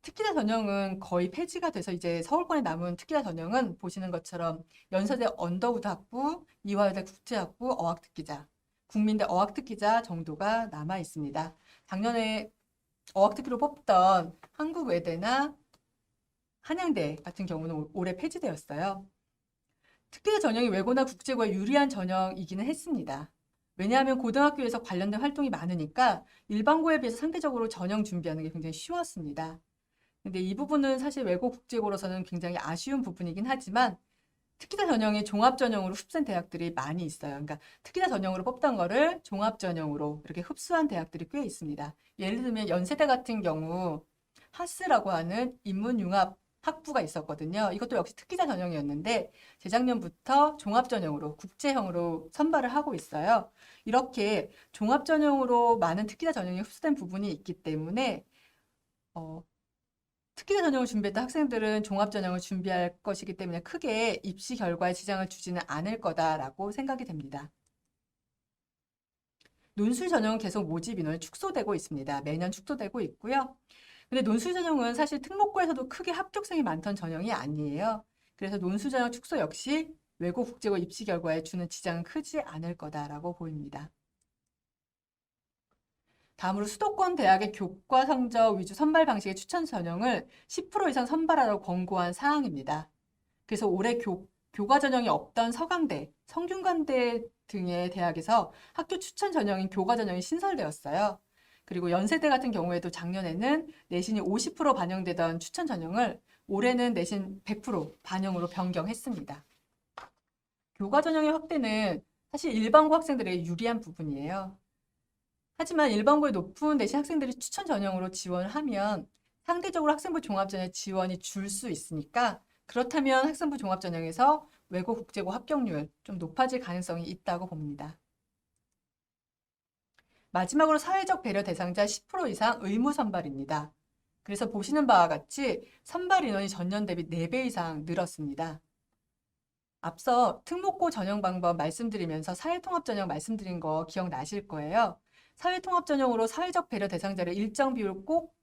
특기자 전형은 거의 폐지가 돼서 이제 서울권에 남은 특기자 전형은 보시는 것처럼 연세대 언더우드 학부, 이화여대 국제학부 어학특기자, 국민대 어학특기자 정도가 남아 있습니다. 작년에 어학특기로 뽑던 한국외대나 한양대 같은 경우는 올해 폐지되었어요. 특기자 전형이 외고나 국제고에 유리한 전형이기는 했습니다. 왜냐하면 고등학교에서 관련된 활동이 많으니까 일반고에 비해서 상대적으로 전형 준비하는 게 굉장히 쉬웠습니다. 근데 이 부분은 사실 외고 국제고로서는 굉장히 아쉬운 부분이긴 하지만 특기자 전형이 종합 전형으로 흡수된 대학들이 많이 있어요. 그러니까 특기자 전형으로 뽑던 거를 종합 전형으로 이렇게 흡수한 대학들이 꽤 있습니다. 예를 들면 연세대 같은 경우 하스라고 하는 인문융합 학부가 있었거든요. 이것도 역시 특기자 전형이었는데 재작년부터 종합 전형으로 국제형으로 선발을 하고 있어요. 이렇게 종합 전형으로 많은 특기자 전형이 흡수된 부분이 있기 때문에 특기자 전형을 준비했던 학생들은 종합 전형을 준비할 것이기 때문에 크게 입시 결과에 지장을 주지는 않을 거다라고 생각이 됩니다. 논술 전형은 계속 모집 인원이 축소되고 있습니다. 매년 축소되고 있고요. 근데 논술 전형은 사실 특목고에서도 크게 합격생이 많던 전형이 아니에요. 그래서 논술 전형 축소 역시 외고 국제고 입시 결과에 주는 지장은 크지 않을 거다라고 보입니다. 다음으로 수도권 대학의 교과 성적 위주 선발 방식의 추천 전형을 10% 이상 선발하라고 권고한 사항입니다. 그래서 올해 교과 전형이 없던 서강대, 성균관대 등의 대학에서 학교 추천 전형인 교과 전형이 신설되었어요. 그리고 연세대 같은 경우에도 작년에는 내신이 50% 반영되던 추천 전형을 올해는 내신 100% 반영으로 변경했습니다. 교과 전형의 확대는 사실 일반고 학생들에게 유리한 부분이에요. 하지만 일반고에 높은 내신 학생들이 추천 전형으로 지원을 하면 상대적으로 학생부 종합전형에 지원이 줄 수 있으니까 그렇다면 학생부 종합전형에서 외고 국제고 합격률 좀 높아질 가능성이 있다고 봅니다. 마지막으로 사회적 배려 대상자 10% 이상 의무 선발입니다. 그래서 보시는 바와 같이 선발 인원이 전년 대비 4배 이상 늘었습니다. 앞서 특목고 전형 방법 말씀드리면서 사회통합 전형 말씀드린 거 기억나실 거예요. 사회통합 전형으로 사회적 배려 대상자를 일정 비율 꼭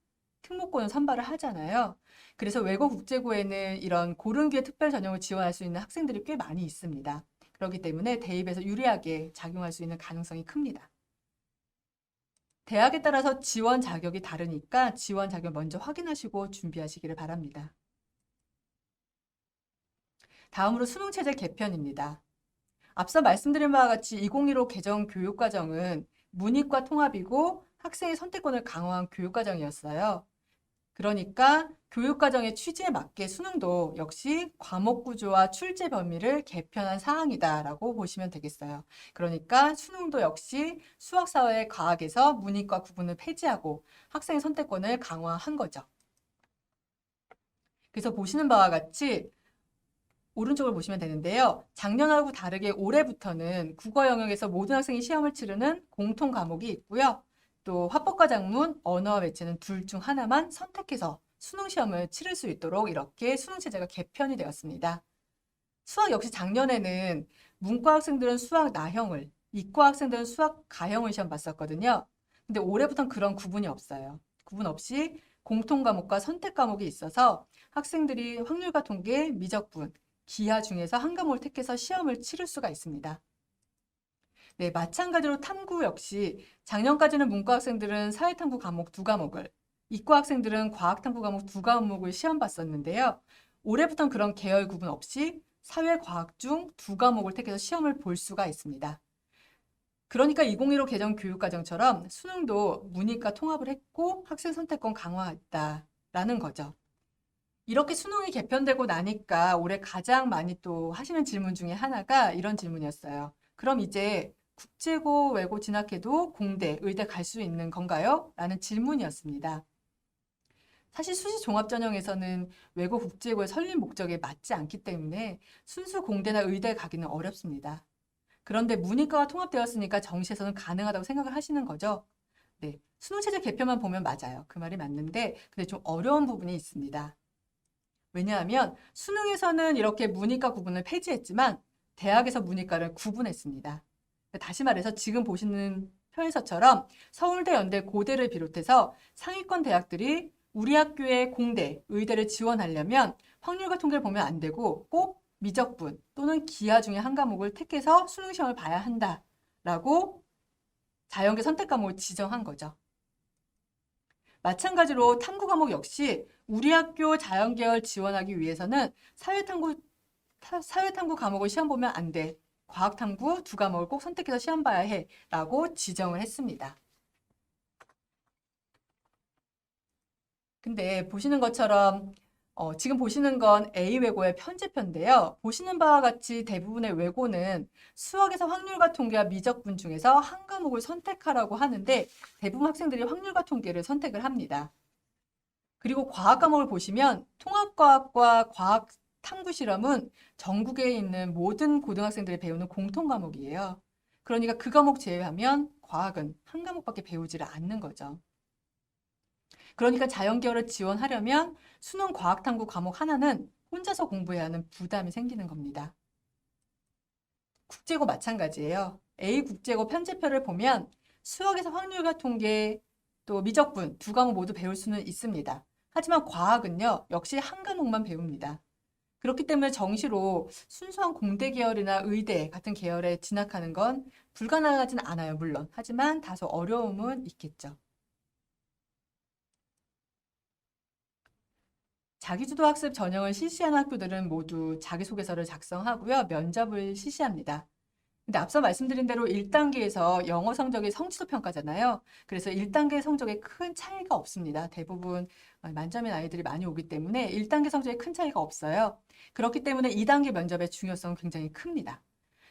특목고는 선발을 하잖아요. 그래서 외고 국제고에는 이런 고른기회 특별 전형을 지원할 수 있는 학생들이 꽤 많이 있습니다. 그렇기 때문에 대입에서 유리하게 작용할 수 있는 가능성이 큽니다. 대학에 따라서 지원 자격이 다르니까 지원 자격 먼저 확인하시고 준비하시기를 바랍니다. 다음으로 수능체제 개편입니다. 앞서 말씀드린 바와 같이 2015 개정 교육과정은 문이과 통합이고 학생의 선택권을 강화한 교육과정이었어요. 그러니까 교육과정의 취지에 맞게 수능도 역시 과목 구조와 출제 범위를 개편한 사항이다라고 보시면 되겠어요. 그러니까 수능도 역시 수학, 사회, 과학에서 문이과 구분을 폐지하고 학생의 선택권을 강화한 거죠. 그래서 보시는 바와 같이 오른쪽을 보시면 되는데요. 작년하고 다르게 올해부터는 국어 영역에서 모든 학생이 시험을 치르는 공통 과목이 있고요. 또 화법과 작문, 언어와 매체는 둘 중 하나만 선택해서 수능 시험을 치를 수 있도록 이렇게 수능 체제가 개편이 되었습니다. 수학 역시 작년에는 문과 학생들은 수학 나형을, 이과 학생들은 수학 가형을 시험 봤었거든요. 근데 올해부터는 그런 구분이 없어요. 구분 없이 공통 과목과 선택 과목이 있어서 학생들이 확률과 통계, 미적분, 기하 중에서 한 과목을 택해서 시험을 치를 수가 있습니다. 네, 마찬가지로 탐구 역시 작년까지는 문과 학생들은 사회탐구 과목 두 과목을, 이과 학생들은 과학탐구 과목 두 과목을 시험 봤었는데요. 올해부터는 그런 계열 구분 없이 사회, 과학 중 두 과목을 택해서 시험을 볼 수가 있습니다. 그러니까 2015 개정 교육과정처럼 수능도 문이과 통합을 했고 학생 선택권 강화했다라는 거죠. 이렇게 수능이 개편되고 나니까 올해 가장 많이 또 하시는 질문 중에 하나가 이런 질문이었어요. 그럼 이제 국제고, 외고 진학해도 공대, 의대 갈 수 있는 건가요? 라는 질문이었습니다. 사실 수시 종합전형에서는 외고, 국제고의 설립 목적에 맞지 않기 때문에 순수 공대나 의대 가기는 어렵습니다. 그런데 문이과가 통합되었으니까 정시에서는 가능하다고 생각을 하시는 거죠. 네, 수능체제 개편만 보면 맞아요. 그 말이 맞는데 근데 좀 어려운 부분이 있습니다. 왜냐하면 수능에서는 이렇게 문이과 구분을 폐지했지만 대학에서 문이과를 구분했습니다. 다시 말해서 지금 보시는 표에서처럼 서울대, 연대, 고대를 비롯해서 상위권 대학들이 우리 학교의 공대, 의대를 지원하려면 확률과 통계를 보면 안 되고 꼭 미적분 또는 기하 중에 한 과목을 택해서 수능 시험을 봐야 한다라고 자연계 선택 과목을 지정한 거죠. 마찬가지로 탐구 과목 역시 우리 학교 자연계열 지원하기 위해서는 사회탐구 과목을 시험 보면 안 돼. 과학탐구 두 과목을 꼭 선택해서 시험 봐야 해. 라고 지정을 했습니다. 근데 보시는 것처럼 지금 보시는 건 A 외고의 편제표인데요. 보시는 바와 같이 대부분의 외고는 수학에서 확률과 통계와 미적분 중에서 한 과목을 선택하라고 하는데 대부분 학생들이 확률과 통계를 선택을 합니다. 그리고 과학 과목을 보시면 통합과학과 과학 탐구 실험은 전국에 있는 모든 고등학생들이 배우는 공통 과목이에요. 그러니까 그 과목 제외하면 과학은 한 과목밖에 배우지를 않는 거죠. 그러니까 자연계열을 지원하려면 수능 과학탐구 과목 하나는 혼자서 공부해야 하는 부담이 생기는 겁니다. 국제고 마찬가지예요. A 국제고 편제표를 보면 수학에서 확률과 통계 또 미적분 두 과목 모두 배울 수는 있습니다. 하지만 과학은요, 역시 한 과목만 배웁니다. 그렇기 때문에 정시로 순수한 공대 계열이나 의대 같은 계열에 진학하는 건 불가능하진 않아요, 물론. 하지만 다소 어려움은 있겠죠. 자기주도 학습 전형을 실시하는 학교들은 모두 자기소개서를 작성하고요, 면접을 실시합니다. 근데 앞서 말씀드린 대로 1단계에서 영어 성적이 성취도 평가잖아요. 그래서 1단계 성적에 큰 차이가 없습니다. 대부분 만점인 아이들이 많이 오기 때문에 1단계 성적에 큰 차이가 없어요. 그렇기 때문에 2단계 면접의 중요성은 굉장히 큽니다.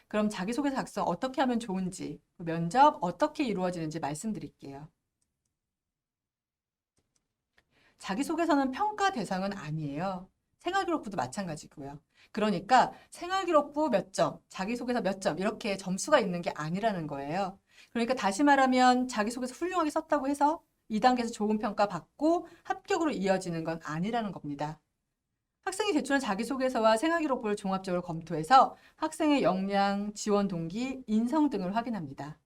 그럼 자기소개서 작성 어떻게 하면 좋은지, 면접 어떻게 이루어지는지 말씀드릴게요. 자기소개서는 평가 대상은 아니에요. 생활기록부도 마찬가지고요. 그러니까 생활기록부 몇 점, 자기소개서 몇 점 이렇게 점수가 있는 게 아니라는 거예요. 그러니까 다시 말하면 자기소개서 훌륭하게 썼다고 해서 2단계에서 좋은 평가 받고 합격으로 이어지는 건 아니라는 겁니다. 학생이 제출한 자기소개서와 생활기록부를 종합적으로 검토해서 학생의 역량, 지원 동기, 인성 등을 확인합니다.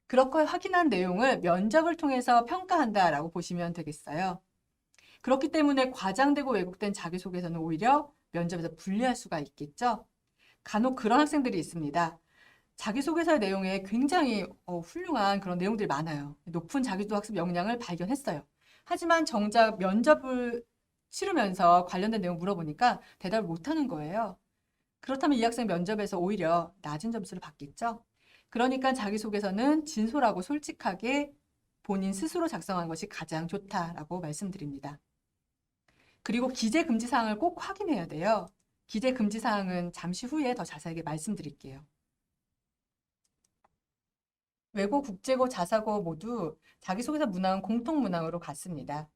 그렇게 확인한 내용을 면접을 통해서 평가한다라고 보시면 되겠어요. 그렇기 때문에 과장되고 왜곡된 자기소개서는 오히려 면접에서 불리할 수가 있겠죠. 간혹 그런 학생들이 있습니다. 자기소개서의 내용에 굉장히 훌륭한 그런 내용들이 많아요. 높은 자기주도 학습 역량을 발견했어요. 하지만 정작 면접을 치르면서 관련된 내용 물어보니까 대답을 못하는 거예요. 그렇다면 이 학생 면접에서 오히려 낮은 점수를 받겠죠. 그러니까 자기소개서는 진솔하고 솔직하게 본인 스스로 작성한 것이 가장 좋다라고 말씀드립니다. 그리고 기재 금지 사항을 꼭 확인해야 돼요. 기재 금지 사항은 잠시 후에 더 자세하게 말씀드릴게요. 외고, 국제고, 자사고 모두 자기소개서 문항은 공통 문항으로 같습니다.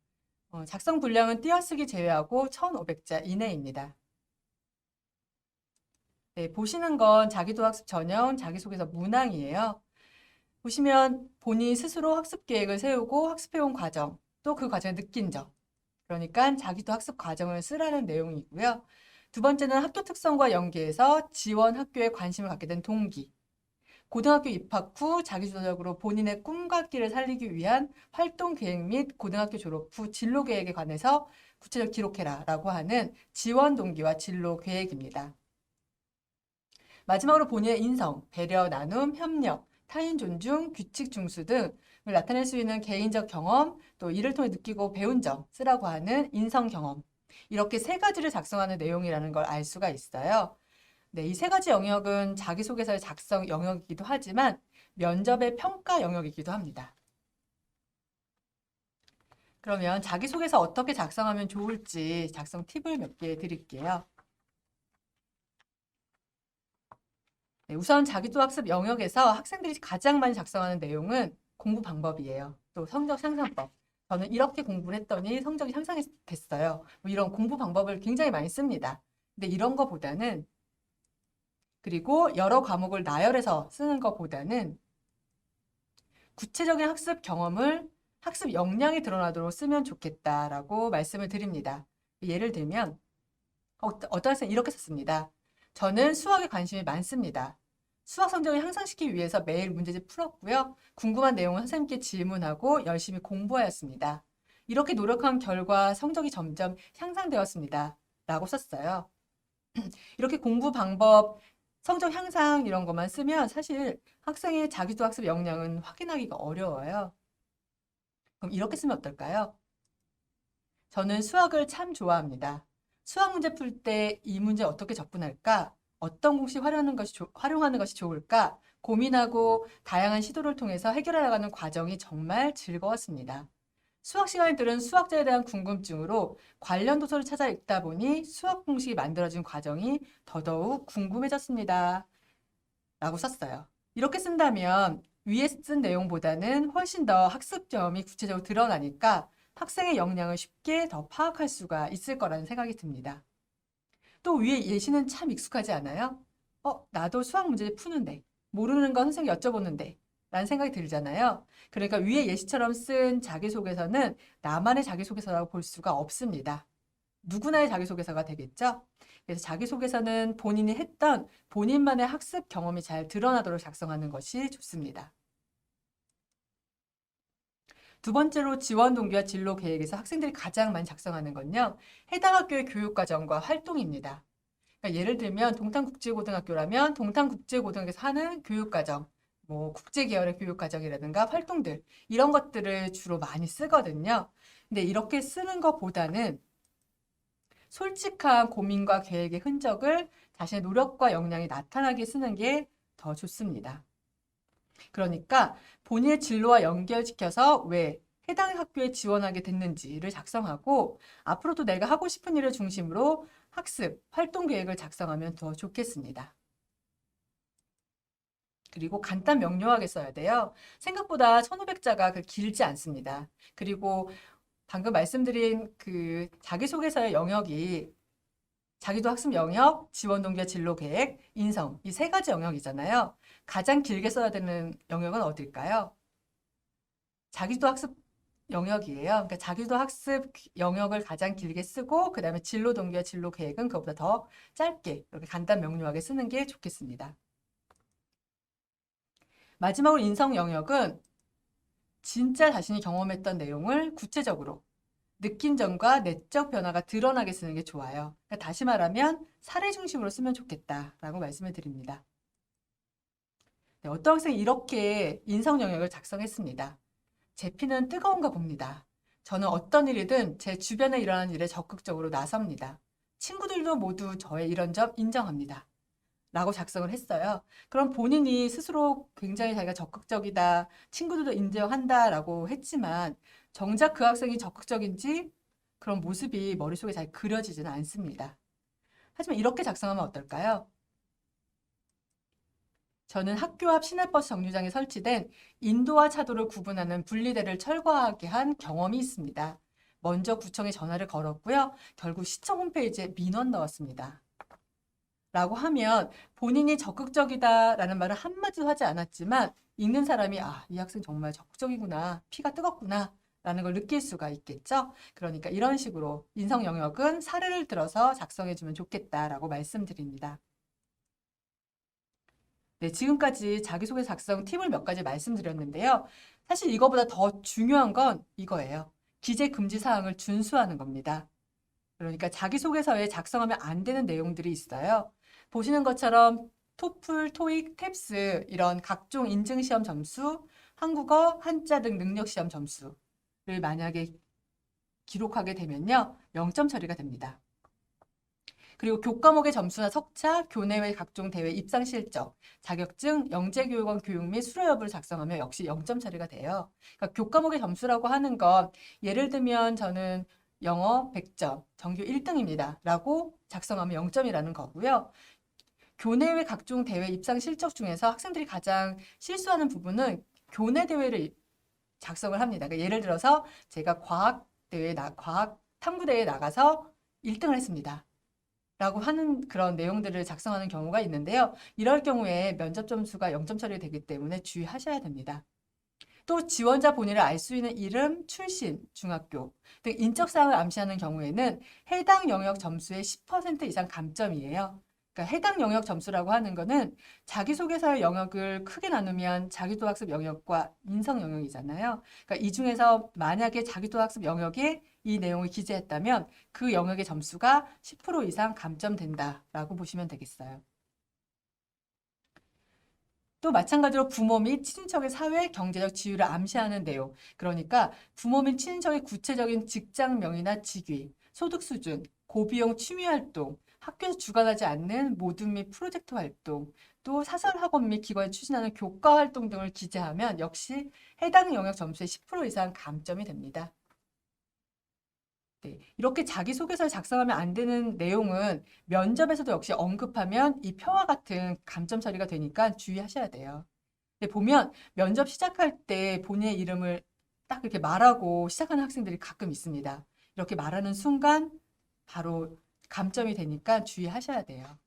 작성 분량은 띄어쓰기 제외하고 1,500자 이내입니다. 네, 보시는 건 자기도학습 전형 자기소개서 문항이에요. 보시면 본인 스스로 학습 계획을 세우고 학습해온 과정, 또 그 과정에 느낀 점. 그러니까 자기도 학습 과정을 쓰라는 내용이고요. 두 번째는 학교 특성과 연계해서 지원 학교에 관심을 갖게 된 동기. 고등학교 입학 후 자기주도적으로 본인의 꿈과 끼를 살리기 위한 활동 계획 및 고등학교 졸업 후 진로 계획에 관해서 구체적 기록해라 라고 하는 지원 동기와 진로 계획입니다. 마지막으로 본인의 인성, 배려, 나눔, 협력, 타인 존중, 규칙 준수 등을 나타낼 수 있는 개인적 경험, 또 이를 통해 느끼고 배운 점 쓰라고 하는 인성 경험. 이렇게 세 가지를 작성하는 내용이라는 걸 알 수가 있어요. 네, 이 세 가지 영역은 자기소개서의 작성 영역이기도 하지만 면접의 평가 영역이기도 합니다. 그러면 자기소개서 어떻게 작성하면 좋을지 작성 팁을 몇 개 드릴게요. 네, 우선 자기도학습 영역에서 학생들이 가장 많이 작성하는 내용은 공부 방법이에요. 또 성적 향상법. 저는 이렇게 공부를 했더니 성적이 향상이 됐어요. 뭐 이런 공부 방법을 굉장히 많이 씁니다. 근데 이런 거보다는 그리고 여러 과목을 나열해서 쓰는 것보다는 구체적인 학습 경험을 학습 역량이 드러나도록 쓰면 좋겠다라고 말씀을 드립니다. 예를 들면 어떤 학생이 이렇게 썼습니다. 저는 수학에 관심이 많습니다. 수학 성적을 향상시키기 위해서 매일 문제집 풀었고요. 궁금한 내용은 선생님께 질문하고 열심히 공부하였습니다. 이렇게 노력한 결과 성적이 점점 향상되었습니다. 라고 썼어요. 이렇게 공부 방법, 성적 향상 이런 것만 쓰면 사실 학생의 자기도 학습 역량은 확인하기가 어려워요. 그럼 이렇게 쓰면 어떨까요? 저는 수학을 참 좋아합니다. 수학 문제 풀 때 이 문제 어떻게 접근할까? 어떤 공식 활용하는 것이 좋을까? 고민하고 다양한 시도를 통해서 해결해 나가는 과정이 정말 즐거웠습니다. 수학 시간에 들은 수학자에 대한 궁금증으로 관련 도서를 찾아 읽다 보니 수학 공식이 만들어진 과정이 더더욱 궁금해졌습니다. 라고 썼어요. 이렇게 쓴다면 위에 쓴 내용보다는 훨씬 더 학습 점이 구체적으로 드러나니까 학생의 역량을 쉽게 더 파악할 수가 있을 거라는 생각이 듭니다. 또 위에 예시는 참 익숙하지 않아요? 나도 수학 문제 푸는데, 모르는 건 선생님이 여쭤보는데, 라는 생각이 들잖아요. 그러니까 위에 예시처럼 쓴 자기소개서는 나만의 자기소개서라고 볼 수가 없습니다. 누구나의 자기소개서가 되겠죠? 그래서 자기소개서는 본인이 했던 본인만의 학습 경험이 잘 드러나도록 작성하는 것이 좋습니다. 두 번째로 지원 동기와 진로 계획에서 학생들이 가장 많이 작성하는 건요. 해당 학교의 교육과정과 활동입니다. 그러니까 예를 들면 동탄국제고등학교라면 동탄국제고등학교에서 하는 교육과정, 뭐 국제계열의 교육과정이라든가 활동들 이런 것들을 주로 많이 쓰거든요. 근데 이렇게 쓰는 것보다는 솔직한 고민과 계획의 흔적을 자신의 노력과 역량이 나타나게 쓰는 게 더 좋습니다. 그러니까 본인의 진로와 연결시켜서 왜 해당 학교에 지원하게 됐는지를 작성하고 앞으로도 내가 하고 싶은 일을 중심으로 학습, 활동 계획을 작성하면 더 좋겠습니다. 그리고 간단 명료하게 써야 돼요. 생각보다 1,500자가 길지 않습니다. 그리고 방금 말씀드린 그 자기소개서의 영역이 자기도 학습 영역, 지원 동기와 진로 계획, 인성 이 세 가지 영역이잖아요. 가장 길게 써야 되는 영역은 어딜까요? 자기도 학습 영역이에요. 그러니까 자기도 학습 영역을 가장 길게 쓰고 그다음에 진로 동기와 진로 계획은 그것보다 더 짧게 이렇게 간단 명료하게 쓰는 게 좋겠습니다. 마지막으로 인성 영역은 진짜 자신이 경험했던 내용을 구체적으로 느낀 점과 내적 변화가 드러나게 쓰는 게 좋아요. 그러니까 다시 말하면 사례 중심으로 쓰면 좋겠다라고 말씀을 드립니다. 네, 어떤 학생이 이렇게 인성 영역을 작성했습니다. 제 피는 뜨거운가 봅니다. 저는 어떤 일이든 제 주변에 일어나는 일에 적극적으로 나섭니다. 친구들도 모두 저의 이런 점 인정합니다. 라고 작성을 했어요. 그럼 본인이 스스로 굉장히 자기가 적극적이다, 친구들도 인정한다 라고 했지만 정작 그 학생이 적극적인지 그런 모습이 머릿속에 잘 그려지지는 않습니다. 하지만 이렇게 작성하면 어떨까요? 저는 학교 앞 시내버스 정류장에 설치된 인도와 차도를 구분하는 분리대를 철거하게 한 경험이 있습니다. 먼저 구청에 전화를 걸었고요. 결국 시청 홈페이지에 민원 넣었습니다. 라고 하면 본인이 적극적이다라는 말을 한마디도 하지 않았지만 읽는 사람이 이 학생 정말 적극적이구나, 피가 뜨겁구나 라는 걸 느낄 수가 있겠죠. 그러니까 이런 식으로 인성 영역은 사례를 들어서 작성해주면 좋겠다라고 말씀드립니다. 네, 지금까지 자기소개 작성 팁을 몇 가지 말씀드렸는데요. 사실 이거보다 더 중요한 건 이거예요. 기재 금지 사항을 준수하는 겁니다. 그러니까 자기소개서에 작성하면 안 되는 내용들이 있어요. 보시는 것처럼 토플, 토익, 탭스 이런 각종 인증시험 점수, 한국어, 한자 등 능력시험 점수를 만약에 기록하게 되면요. 0점 처리가 됩니다. 그리고 교과목의 점수나 석차, 교내외 각종 대회 입상 실적, 자격증, 영재교육원 교육 및 수료 여부를 작성하면 역시 0점 처리가 돼요. 그러니까 교과목의 점수라고 하는 건 예를 들면 저는 영어 100점, 전교 1등입니다. 라고 작성하면 0점이라는 거고요. 교내외 각종 대회 입상 실적 중에서 학생들이 가장 실수하는 부분은 교내 대회를 작성을 합니다. 그러니까 예를 들어서 제가 과학 탐구대회에 나가서 1등을 했습니다. 라고 하는 그런 내용들을 작성하는 경우가 있는데요. 이럴 경우에 면접 점수가 0점 처리되기 때문에 주의하셔야 됩니다. 또 지원자 본인을 알 수 있는 이름, 출신, 중학교 등 인적사항을 암시하는 경우에는 해당 영역 점수의 10% 이상 감점이에요. 그러니까 해당 영역 점수라고 하는 거는 자기소개서의 영역을 크게 나누면 자기도학습 영역과 인성 영역이잖아요. 그러니까 이 중에서 만약에 자기도학습 영역에 이 내용을 기재했다면 그 영역의 점수가 10% 이상 감점된다라고 보시면 되겠어요. 또 마찬가지로 부모 및 친인척의 사회, 경제적 지위를 암시하는 내용. 그러니까 부모 및 친인척의 구체적인 직장명이나 직위, 소득 수준, 고비용 취미 활동, 학교에서 주관하지 않는 모든 및 프로젝트 활동, 또 사설학원 및 기관이 추진하는 교과 활동 등을 기재하면 역시 해당 영역 점수의 10% 이상 감점이 됩니다. 네, 이렇게 자기소개서를 작성하면 안 되는 내용은 면접에서도 역시 언급하면 이 표와 같은 감점 처리가 되니까 주의하셔야 돼요. 근데 보면 면접 시작할 때 본인의 이름을 딱 이렇게 말하고 시작하는 학생들이 가끔 있습니다. 이렇게 말하는 순간 바로 감점이 되니까 주의하셔야 돼요.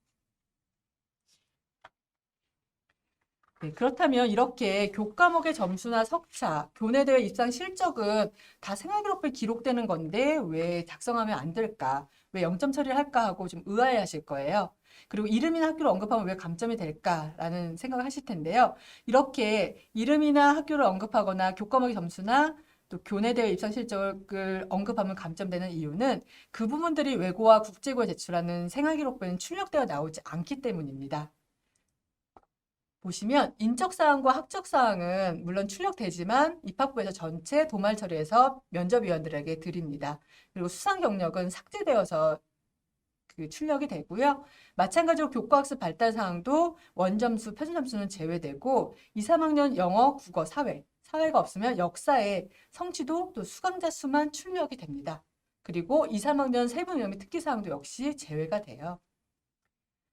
네, 그렇다면 이렇게 교과목의 점수나 석차, 교내대회 입상 실적은 다 생활기록부에 기록되는 건데 왜 작성하면 안 될까? 왜 0점 처리를 할까 하고 좀 의아해 하실 거예요. 그리고 이름이나 학교를 언급하면 왜 감점이 될까라는 생각을 하실 텐데요. 이렇게 이름이나 학교를 언급하거나 교과목의 점수나 또 교내대회 입상 실적을 언급하면 감점되는 이유는 그 부분들이 외고와 국제고에 제출하는 생활기록부에는 출력되어 나오지 않기 때문입니다. 보시면 인적사항과 학적사항은 물론 출력되지만 입학부에서 전체 도말 처리해서 면접위원들에게 드립니다. 그리고 수상 경력은 삭제되어서 출력이 되고요. 마찬가지로 교과학습 발달사항도 원점수, 표준점수는 제외되고 2, 3학년 영어, 국어, 사회가 없으면 역사의 성취도 또 수강자 수만 출력이 됩니다. 그리고 2, 3학년 세분 및 특기사항도 역시 제외가 돼요.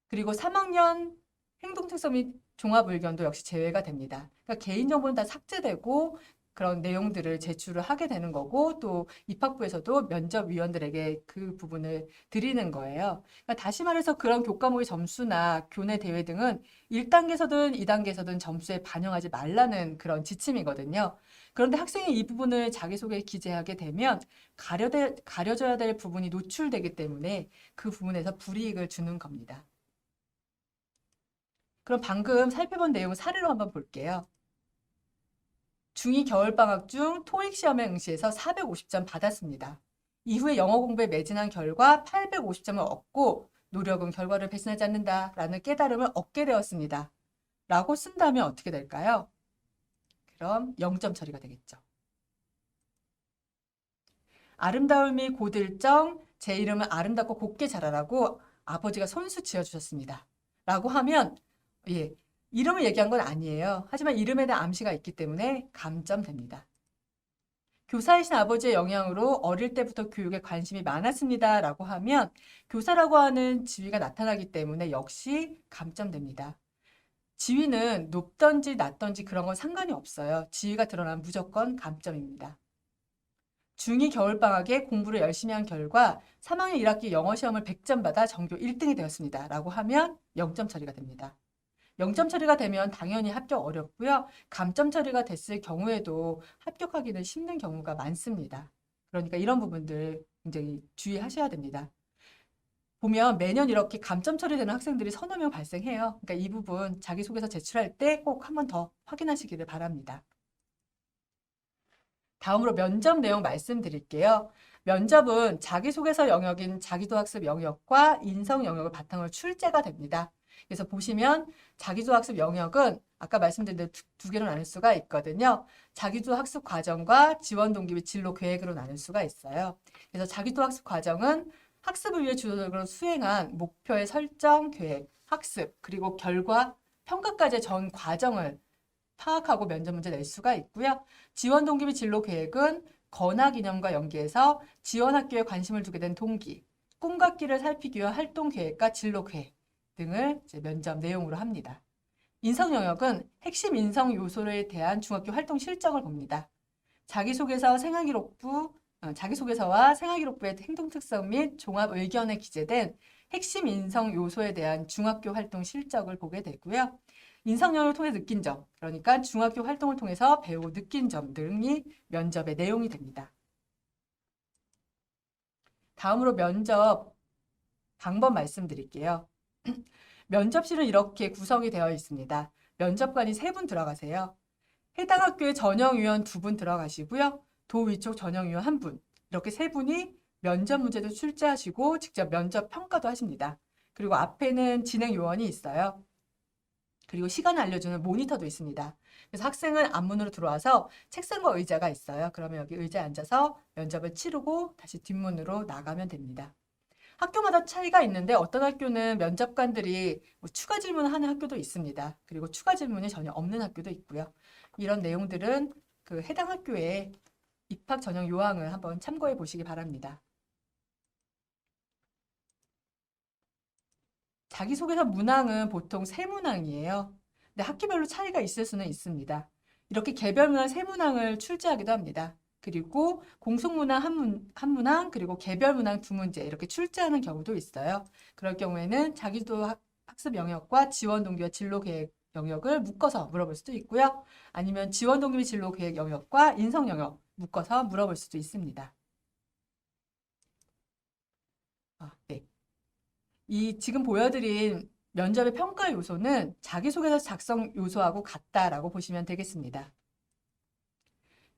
그리고 3학년 행동특성 및 종합의견도 역시 제외가 됩니다. 그러니까 개인정보는 다 삭제되고 그런 내용들을 제출을 하게 되는 거고 또 입학부에서도 면접위원들에게 그 부분을 드리는 거예요. 그러니까 다시 말해서 그런 교과목의 점수나 교내 대회 등은 1단계에서든 2단계에서든 점수에 반영하지 말라는 그런 지침이거든요. 그런데 학생이 이 부분을 자기소개에 기재하게 되면 가려져야 될 부분이 노출되기 때문에 그 부분에서 불이익을 주는 겁니다. 그럼 방금 살펴본 내용 사례로 한번 볼게요. 중2 겨울방학 중 토익 시험에 응시해서 450점 받았습니다. 이후에 영어 공부에 매진한 결과 850점을 얻고 노력은 결과를 배신하지 않는다라는 깨달음을 얻게 되었습니다. 라고 쓴다면 어떻게 될까요? 그럼 0점 처리가 되겠죠. 아름다움이 고들정, 제 이름은 아름답고 곱게 자라라고 아버지가 손수 지어주셨습니다. 라고 하면 예, 이름을 얘기한 건 아니에요. 하지만 이름에 대한 암시가 있기 때문에 감점됩니다. 교사이신 아버지의 영향으로 어릴 때부터 교육에 관심이 많았습니다라고 하면 교사라고 하는 지위가 나타나기 때문에 역시 감점됩니다. 지위는 높던지 낮던지 그런 건 상관이 없어요. 지위가 드러나면 무조건 감점입니다. 중2 겨울방학에 공부를 열심히 한 결과 3학년 1학기 영어 시험을 100점 받아 전교 1등이 되었습니다. 라고 하면 0점 처리가 됩니다. 0점 처리가 되면 당연히 합격 어렵고요. 감점 처리가 됐을 경우에도 합격하기는 힘든 경우가 많습니다. 그러니까 이런 부분들 굉장히 주의하셔야 됩니다. 보면 매년 이렇게 감점 처리되는 학생들이 서너 명 발생해요. 그러니까 이 부분 자기소개서 제출할 때 꼭 한 번 더 확인하시기를 바랍니다. 다음으로 면접 내용 말씀드릴게요. 면접은 자기소개서 영역인 자기도학습 영역과 인성 영역을 바탕으로 출제가 됩니다. 그래서 보시면 자기도학습 영역은 아까 말씀드린 대로 두 개로 나눌 수가 있거든요. 자기도학습 과정과 지원 동기 및 진로 계획으로 나눌 수가 있어요. 그래서 자기도학습 과정은 학습을 위해 주도적으로 수행한 목표의 설정, 계획, 학습, 그리고 결과, 평가까지의 전 과정을 파악하고 면접 문제 낼 수가 있고요. 지원 동기 및 진로 계획은 건학 이념과 연계해서 지원 학교에 관심을 두게 된 동기, 꿈과 끼를 살피기 위한 활동 계획과 진로 계획 등을 이제 면접 내용으로 합니다. 인성 영역은 핵심 인성 요소에 대한 중학교 활동 실적을 봅니다. 자기소개서와 생활기록부의 행동 특성 및 종합 의견에 기재된 핵심 인성 요소에 대한 중학교 활동 실적을 보게 되고요. 인성 영역을 통해 느낀 점, 그러니까 중학교 활동을 통해서 배우고 느낀 점 등이 면접의 내용이 됩니다. 다음으로 면접 방법 말씀드릴게요. 면접실은 이렇게 구성이 되어 있습니다. 면접관이 3분 들어가세요. 해당 학교의 전형위원 2분 들어가시고요. 도 위촉 전형위원 1분. 이렇게 3분이 면접 문제도 출제하시고 직접 면접 평가도 하십니다. 그리고 앞에는 진행요원이 있어요. 그리고 시간을 알려주는 모니터도 있습니다. 그래서 학생은 앞문으로 들어와서 책상과 의자가 있어요. 그러면 여기 의자에 앉아서 면접을 치르고 다시 뒷문으로 나가면 됩니다. 학교마다 차이가 있는데 어떤 학교는 면접관들이 추가 질문을 하는 학교도 있습니다. 그리고 추가 질문이 전혀 없는 학교도 있고요. 이런 내용들은 그 해당 학교의 입학 전형 요항을 한번 참고해 보시기 바랍니다. 자기소개서 문항은 보통 3문항이에요. 근데 학기별로 차이가 있을 수는 있습니다. 이렇게 개별 문항 3문항을 출제하기도 합니다. 그리고 공속문항 한 문항, 그리고 개별 문항 2문제 이렇게 출제하는 경우도 있어요. 그럴 경우에는 자기도 학습 영역과 지원 동기와 진로 계획 영역을 묶어서 물어볼 수도 있고요. 아니면 지원 동기 및 진로 계획 영역과 인성 영역 묶어서 물어볼 수도 있습니다. 네. 이 지금 보여드린 면접의 평가 요소는 자기소개서 작성 요소하고 같다라고 보시면 되겠습니다.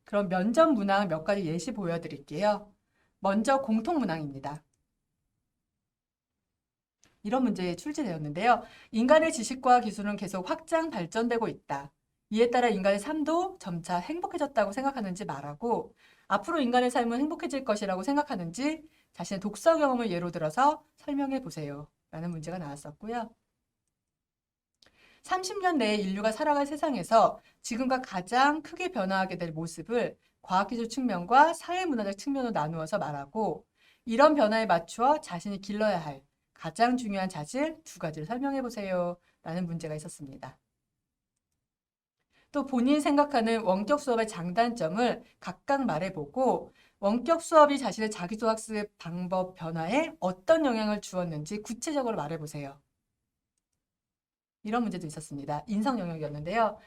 그럼 면접 문항 몇 가지 예시 보여드릴게요. 먼저 공통 문항입니다. 이런 문제 출제되었는데요. 인간의 지식과 기술은 계속 확장, 발전되고 있다. 이에 따라 인간의 삶도 점차 행복해졌다고 생각하는지 말하고 앞으로 인간의 삶은 행복해질 것이라고 생각하는지 자신의 독서 경험을 예로 들어서 설명해 보세요. 라는 문제가 나왔었고요. 30년 내에 인류가 살아갈 세상에서 지금과 가장 크게 변화하게 될 모습을 과학기술 측면과 사회문화적 측면으로 나누어서 말하고 이런 변화에 맞추어 자신이 길러야 할 가장 중요한 자질 2가지를 설명해 보세요. 라는 문제가 있었습니다. 또 본인이 생각하는 원격 수업의 장단점을 각각 말해보고 원격 수업이 자신의 자기소학습 방법 변화에 어떤 영향을 주었는지 구체적으로 말해보세요. 이런 문제도 있었습니다. 인성 영역이었는데요.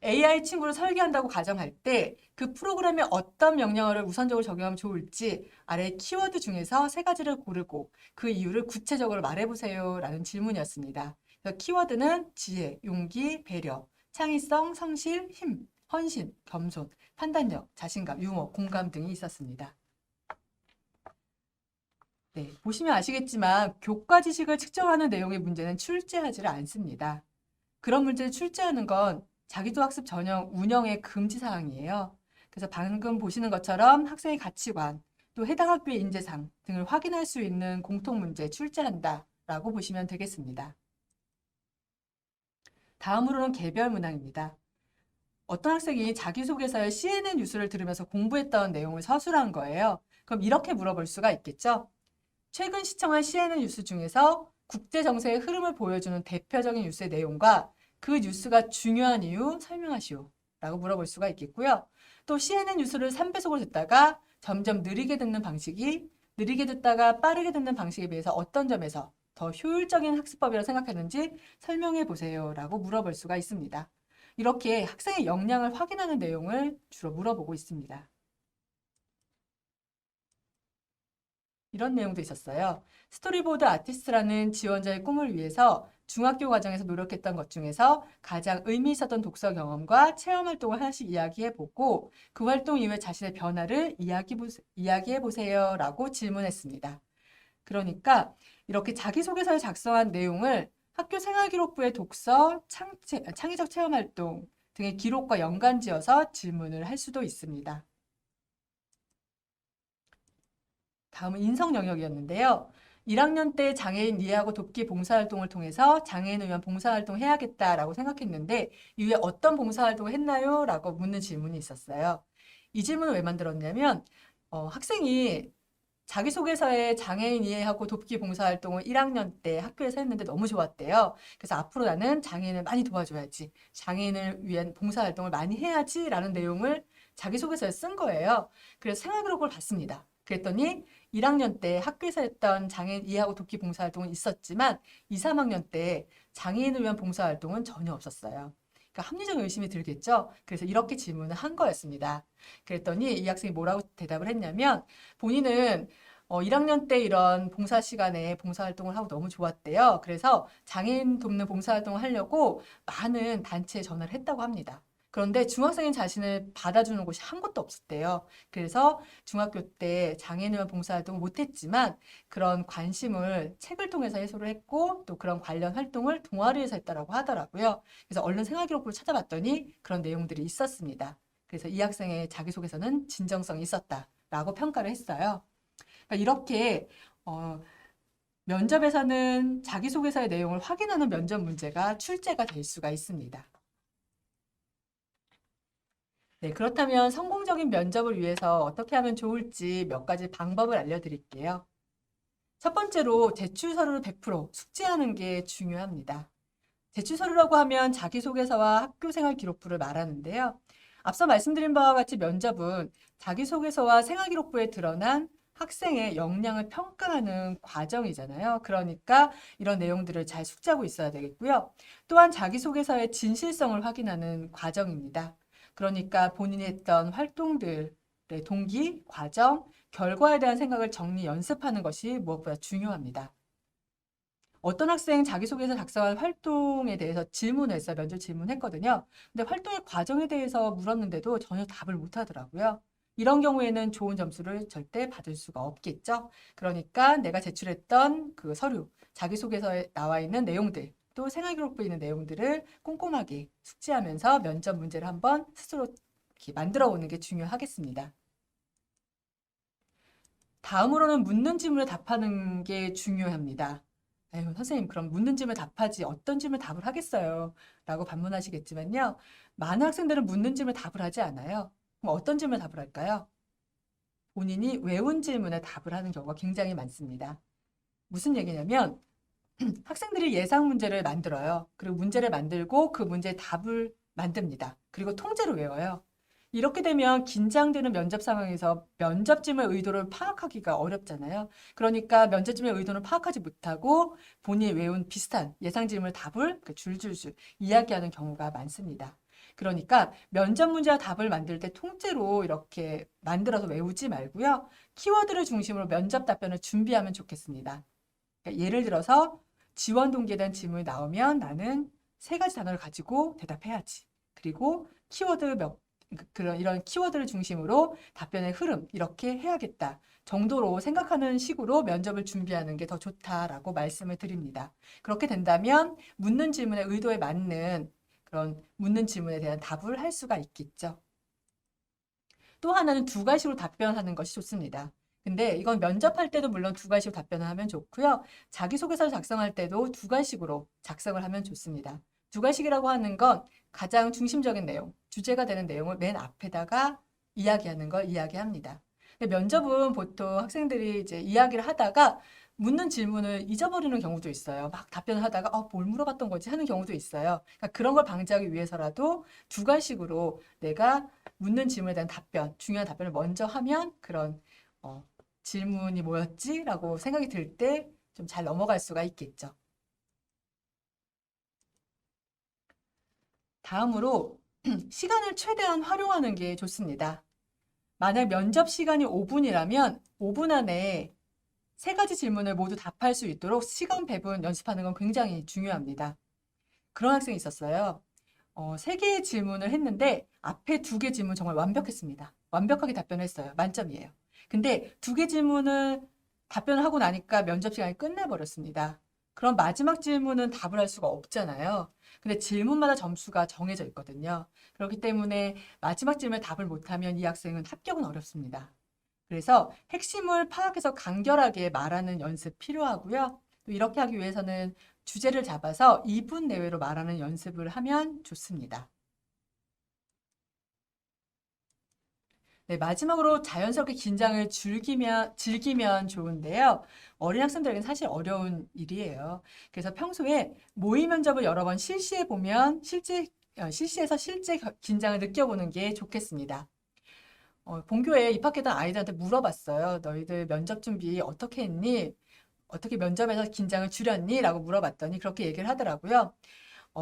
AI 친구를 설계한다고 가정할 때 그 프로그램에 어떤 명령어를 우선적으로 적용하면 좋을지 아래 키워드 중에서 3가지를 고르고 그 이유를 구체적으로 말해보세요. 라는 질문이었습니다. 그래서 키워드는 지혜, 용기, 배려, 창의성, 성실, 힘, 헌신, 겸손, 판단력, 자신감, 유머, 공감 등이 있었습니다. 네, 보시면 아시겠지만 교과 지식을 측정하는 내용의 문제는 출제하지를 않습니다. 그런 문제를 출제하는 건 자기도학습 전형 운영의 금지사항이에요. 그래서 방금 보시는 것처럼 학생의 가치관, 또 해당 학교의 인재상 등을 확인할 수 있는 공통문제 출제한다라고 보시면 되겠습니다. 다음으로는 개별 문항입니다. 어떤 학생이 자기소개서에 CNN 뉴스를 들으면서 공부했던 내용을 서술한 거예요. 그럼 이렇게 물어볼 수가 있겠죠. 최근 시청한 CNN 뉴스 중에서 국제 정세의 흐름을 보여주는 대표적인 뉴스의 내용과 그 뉴스가 중요한 이유 설명하시오. 라고 물어볼 수가 있겠고요. 또 CNN 뉴스를 3배속으로 듣다가 점점 느리게 듣는 방식이 느리게 듣다가 빠르게 듣는 방식에 비해서 어떤 점에서 더 효율적인 학습법이라고 생각하는지 설명해 보세요. 라고 물어볼 수가 있습니다. 이렇게 학생의 역량을 확인하는 내용을 주로 물어보고 있습니다. 이런 내용도 있었어요. 스토리보드 아티스트라는 지원자의 꿈을 위해서 중학교 과정에서 노력했던 것 중에서 가장 의미 있었던 독서 경험과 체험 활동을 하나씩 이야기해보고 그 활동 이후에 자신의 변화를 이야기해보세요 라고 질문했습니다. 그러니까 이렇게 자기소개서를 작성한 내용을 학교 생활기록부의 독서, 창의적 체험 활동 등의 기록과 연관지어서 질문을 할 수도 있습니다. 다음은 인성 영역이었는데요. 1학년 때 장애인 이해하고 돕기 봉사활동을 통해서 장애인을 위한 봉사활동 해야겠다라고 생각했는데 이후에 어떤 봉사활동을 했나요? 라고 묻는 질문이 있었어요. 이 질문을 왜 만들었냐면 학생이 자기소개서에 장애인 이해하고 돕기 봉사활동을 1학년 때 학교에서 했는데 너무 좋았대요. 그래서 앞으로 나는 장애인을 많이 도와줘야지. 장애인을 위한 봉사활동을 많이 해야지 라는 내용을 자기소개서에 쓴 거예요. 그래서 생활기록을 봤습니다. 그랬더니 1학년 때 학교에서 했던 장애인 이해하고 돕기 봉사활동은 있었지만 2, 3학년 때 장애인을 위한 봉사활동은 전혀 없었어요. 그러니까 합리적 의심이 들겠죠. 그래서 이렇게 질문을 한 거였습니다. 그랬더니 이 학생이 뭐라고 대답을 했냐면 본인은 1학년 때 이런 봉사 시간에 봉사활동을 하고 너무 좋았대요. 그래서 장애인 돕는 봉사활동을 하려고 많은 단체에 전화를 했다고 합니다. 그런데 중학생인 자신을 받아주는 곳이 한 곳도 없었대요. 그래서 중학교 때 장애인을 위한 봉사활동을 못했지만 그런 관심을 책을 통해서 해소를 했고 또 그런 관련 활동을 동아리에서 했다라고 하더라고요. 그래서 얼른 생활기록부를 찾아봤더니 그런 내용들이 있었습니다. 그래서 이 학생의 자기소개서는 진정성이 있었다라고 평가를 했어요. 그러니까 이렇게 면접에서는 자기소개서의 내용을 확인하는 면접 문제가 출제가 될 수가 있습니다. 네, 그렇다면 성공적인 면접을 위해서 어떻게 하면 좋을지 몇 가지 방법을 알려드릴게요. 첫 번째로 제출 서류를 100% 숙지하는 게 중요합니다. 제출 서류라고 하면 자기소개서와 학교생활 기록부를 말하는데요. 앞서 말씀드린 바와 같이 면접은 자기소개서와 생활기록부에 드러난 학생의 역량을 평가하는 과정이잖아요. 그러니까 이런 내용들을 잘 숙지하고 있어야 되겠고요. 또한 자기소개서의 진실성을 확인하는 과정입니다. 그러니까 본인이 했던 활동들의 동기, 과정, 결과에 대한 생각을 정리 연습하는 것이 무엇보다 중요합니다. 어떤 학생 자기소개서 작성한 활동에 대해서 질문했어요. 면접 질문했거든요. 근데 활동의 과정에 대해서 물었는데도 전혀 답을 못 하더라고요. 이런 경우에는 좋은 점수를 절대 받을 수가 없겠죠. 그러니까 내가 제출했던 그 서류, 자기소개서에 나와 있는 내용들, 또 생활기록부에 있는 내용들을 꼼꼼하게 숙지하면서 면접 문제를 한번 스스로 이렇게 만들어 오는 게 중요하겠습니다. 다음으로는 묻는 질문에 답하는 게 중요합니다. 아유, 선생님, 그럼 묻는 질문에 답하지 어떤 질문에 답을 하겠어요? 라고 반문하시겠지만요. 많은 학생들은 묻는 질문에 답을 하지 않아요. 그럼 어떤 질문에 답을 할까요? 본인이 외운 질문에 답을 하는 경우가 굉장히 많습니다. 무슨 얘기냐면 학생들이 예상 문제를 만들어요. 그리고 문제를 만들고 그 문제의 답을 만듭니다. 그리고 통째로 외워요. 이렇게 되면 긴장되는 면접 상황에서 면접 질문의 의도를 파악하기가 어렵잖아요. 그러니까 면접 질문의 의도를 파악하지 못하고 본인이 외운 비슷한 예상 질문 답을 줄줄줄 이야기하는 경우가 많습니다. 그러니까 면접 문제와 답을 만들 때 통째로 이렇게 만들어서 외우지 말고요. 키워드를 중심으로 면접 답변을 준비하면 좋겠습니다. 그러니까 예를 들어서 지원 동기에 대한 질문이 나오면 나는 3가지 단어를 가지고 대답해야지. 그리고 키워드 이런 키워드를 중심으로 답변의 흐름 이렇게 해야겠다 정도로 생각하는 식으로 면접을 준비하는 게 더 좋다라고 말씀을 드립니다. 그렇게 된다면 묻는 질문의 의도에 맞는 그런 묻는 질문에 대한 답을 할 수가 있겠죠. 또 하나는 2가지로 답변하는 것이 좋습니다. 근데 이건 면접할 때도 물론 2가지로 답변을 하면 좋고요. 자기소개서를 작성할 때도 2가지로 작성을 하면 좋습니다. 두괄식이라고 하는 건 가장 중심적인 내용, 주제가 되는 내용을 맨 앞에다가 이야기하는 걸 이야기합니다. 근데 면접은 보통 학생들이 이제 이야기를 하다가 묻는 질문을 잊어버리는 경우도 있어요. 막 답변을 하다가 뭘 물어봤던 거지 하는 경우도 있어요. 그러니까 그런 걸 방지하기 위해서라도 두괄식으로 내가 묻는 질문에 대한 답변, 중요한 답변을 먼저 하면 그런 질문이 뭐였지? 라고 생각이 들 때 좀 잘 넘어갈 수가 있겠죠. 다음으로 시간을 최대한 활용하는 게 좋습니다. 만약 면접 시간이 5분이라면 5분 안에 세 가지 질문을 모두 답할 수 있도록 시간 배분 연습하는 건 굉장히 중요합니다. 그런 학생이 있었어요. 세 개의 질문을 했는데 앞에 두 개 질문 정말 완벽했습니다. 완벽하게 답변했어요. 만점이에요. 근데 두 개 질문을 답변을 하고 나니까 면접 시간이 끝내버렸습니다. 그럼 마지막 질문은 답을 할 수가 없잖아요. 근데 질문마다 점수가 정해져 있거든요. 그렇기 때문에 마지막 질문에 답을 못하면 이 학생은 합격은 어렵습니다. 그래서 핵심을 파악해서 간결하게 말하는 연습 필요하고요. 또 이렇게 하기 위해서는 주제를 잡아서 2분 내외로 말하는 연습을 하면 좋습니다. 네, 마지막으로 자연스럽게 긴장을 즐기면 좋은데요. 어린 학생들에게는 사실 어려운 일이에요. 그래서 평소에 모의 면접을 여러 번 실시해 보면 실시해서 실제 긴장을 느껴보는 게 좋겠습니다. 본교에 입학했던 아이들한테 물어봤어요. 너희들 면접 준비 어떻게 했니? 어떻게 면접에서 긴장을 줄였니? 라고 물어봤더니 그렇게 얘기를 하더라고요.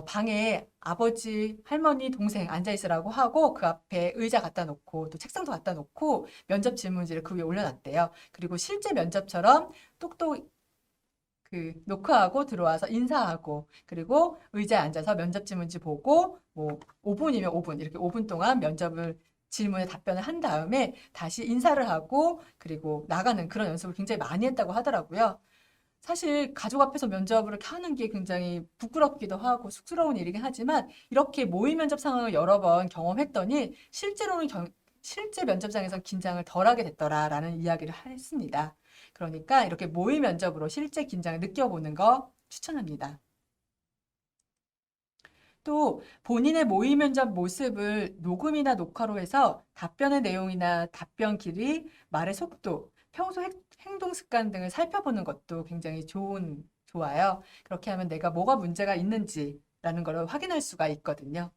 방에 아버지, 할머니, 동생 앉아있으라고 하고 그 앞에 의자 갖다 놓고 또 책상도 갖다 놓고 면접 질문지를 그 위에 올려놨대요. 그리고 실제 면접처럼 똑똑 녹화하고 들어와서 인사하고 그리고 의자에 앉아서 면접 질문지 보고 뭐 5분이면 5분 이렇게 5분 동안 면접을 질문에 답변을 한 다음에 다시 인사를 하고 그리고 나가는 그런 연습을 굉장히 많이 했다고 하더라고요. 사실 가족 앞에서 면접을 하는 게 굉장히 부끄럽기도 하고 쑥스러운 일이긴 하지만 이렇게 모의 면접 상황을 여러 번 경험했더니 실제 면접장에서 긴장을 덜하게 됐더라라는 이야기를 했습니다. 그러니까 이렇게 모의 면접으로 실제 긴장을 느껴보는 거 추천합니다. 또 본인의 모의 면접 모습을 녹음이나 녹화로 해서 답변의 내용이나 답변 길이, 말의 속도, 평소 행동 습관 등을 살펴보는 것도 굉장히 좋아요. 그렇게 하면 내가 뭐가 문제가 있는지라는 걸 확인할 수가 있거든요.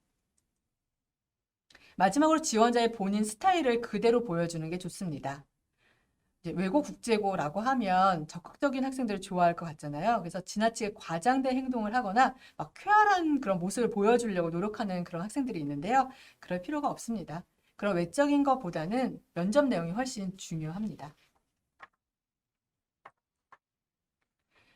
마지막으로 지원자의 본인 스타일을 그대로 보여주는 게 좋습니다. 이제 외고 국제고라고 하면 적극적인 학생들을 좋아할 것 같잖아요. 그래서 지나치게 과장된 행동을 하거나 막 쾌활한 그런 모습을 보여주려고 노력하는 그런 학생들이 있는데요. 그럴 필요가 없습니다. 그런 외적인 것보다는 면접 내용이 훨씬 중요합니다.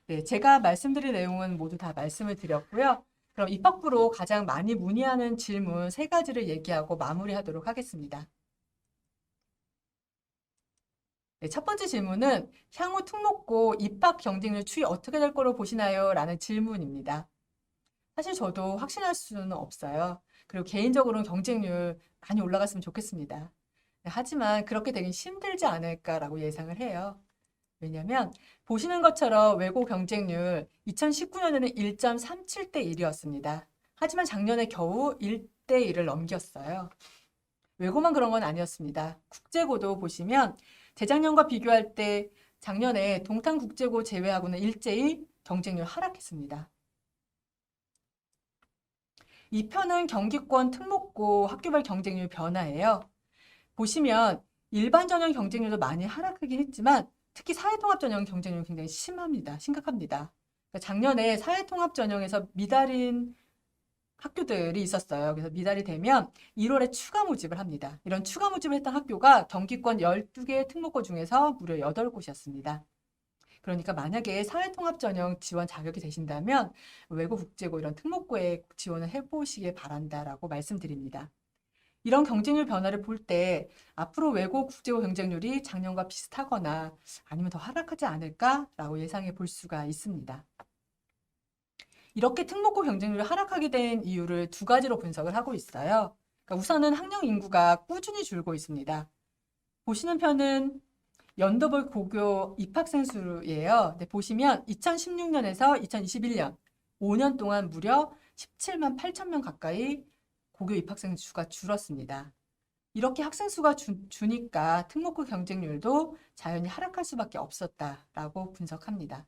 네, 제가 말씀드린 내용은 모두 다 말씀을 드렸고요. 그럼 입학부로 가장 많이 문의하는 질문 세 가지를 얘기하고 마무리하도록 하겠습니다. 네, 첫 번째 질문은 향후 특목고 입학 경쟁률 추이 어떻게 될 거로 보시나요? 라는 질문입니다. 사실 저도 확신할 수는 없어요. 그리고 개인적으로는 경쟁률 많이 올라갔으면 좋겠습니다. 네, 하지만 그렇게 되긴 힘들지 않을까라고 예상을 해요. 왜냐하면 보시는 것처럼 외고 경쟁률 2019년에는 1.37대 1이었습니다. 하지만 작년에 겨우 1대 1을 넘겼어요. 외고만 그런 건 아니었습니다. 국제고도 보시면 재작년과 비교할 때 작년에 동탄국제고 제외하고는 일제히 경쟁률 하락했습니다. 2편은 경기권 특목고 학교별 경쟁률 변화예요. 보시면 일반 전형 경쟁률도 많이 하락하긴 했지만 특히 사회통합 전형 경쟁률이 굉장히 심각합니다. 그러니까 작년에 사회통합 전형에서 미달인 학교들이 있었어요. 그래서 미달이 되면 1월에 추가 모집을 합니다. 이런 추가 모집을 했던 학교가 경기권 12개 특목고 중에서 무려 8곳이었습니다. 그러니까 만약에 사회통합 전형 지원 자격이 되신다면 외고 국제고 이런 특목고에 지원을 해보시길 바란다라고 말씀드립니다. 이런 경쟁률 변화를 볼 때 앞으로 외고 국제고 경쟁률이 작년과 비슷하거나 아니면 더 하락하지 않을까라고 예상해 볼 수가 있습니다. 이렇게 특목고 경쟁률이 하락하게 된 이유를 두 가지로 분석을 하고 있어요. 그러니까 우선은 학령 인구가 꾸준히 줄고 있습니다. 보시는 편은 연도별 고교 입학생 수예요. 네, 보시면 2016년에서 2021년 5년 동안 무려 17만 8천 명 가까이 고교 입학생 수가 줄었습니다. 이렇게 학생 수가 주니까 특목고 경쟁률도 자연히 하락할 수밖에 없었다라고 분석합니다.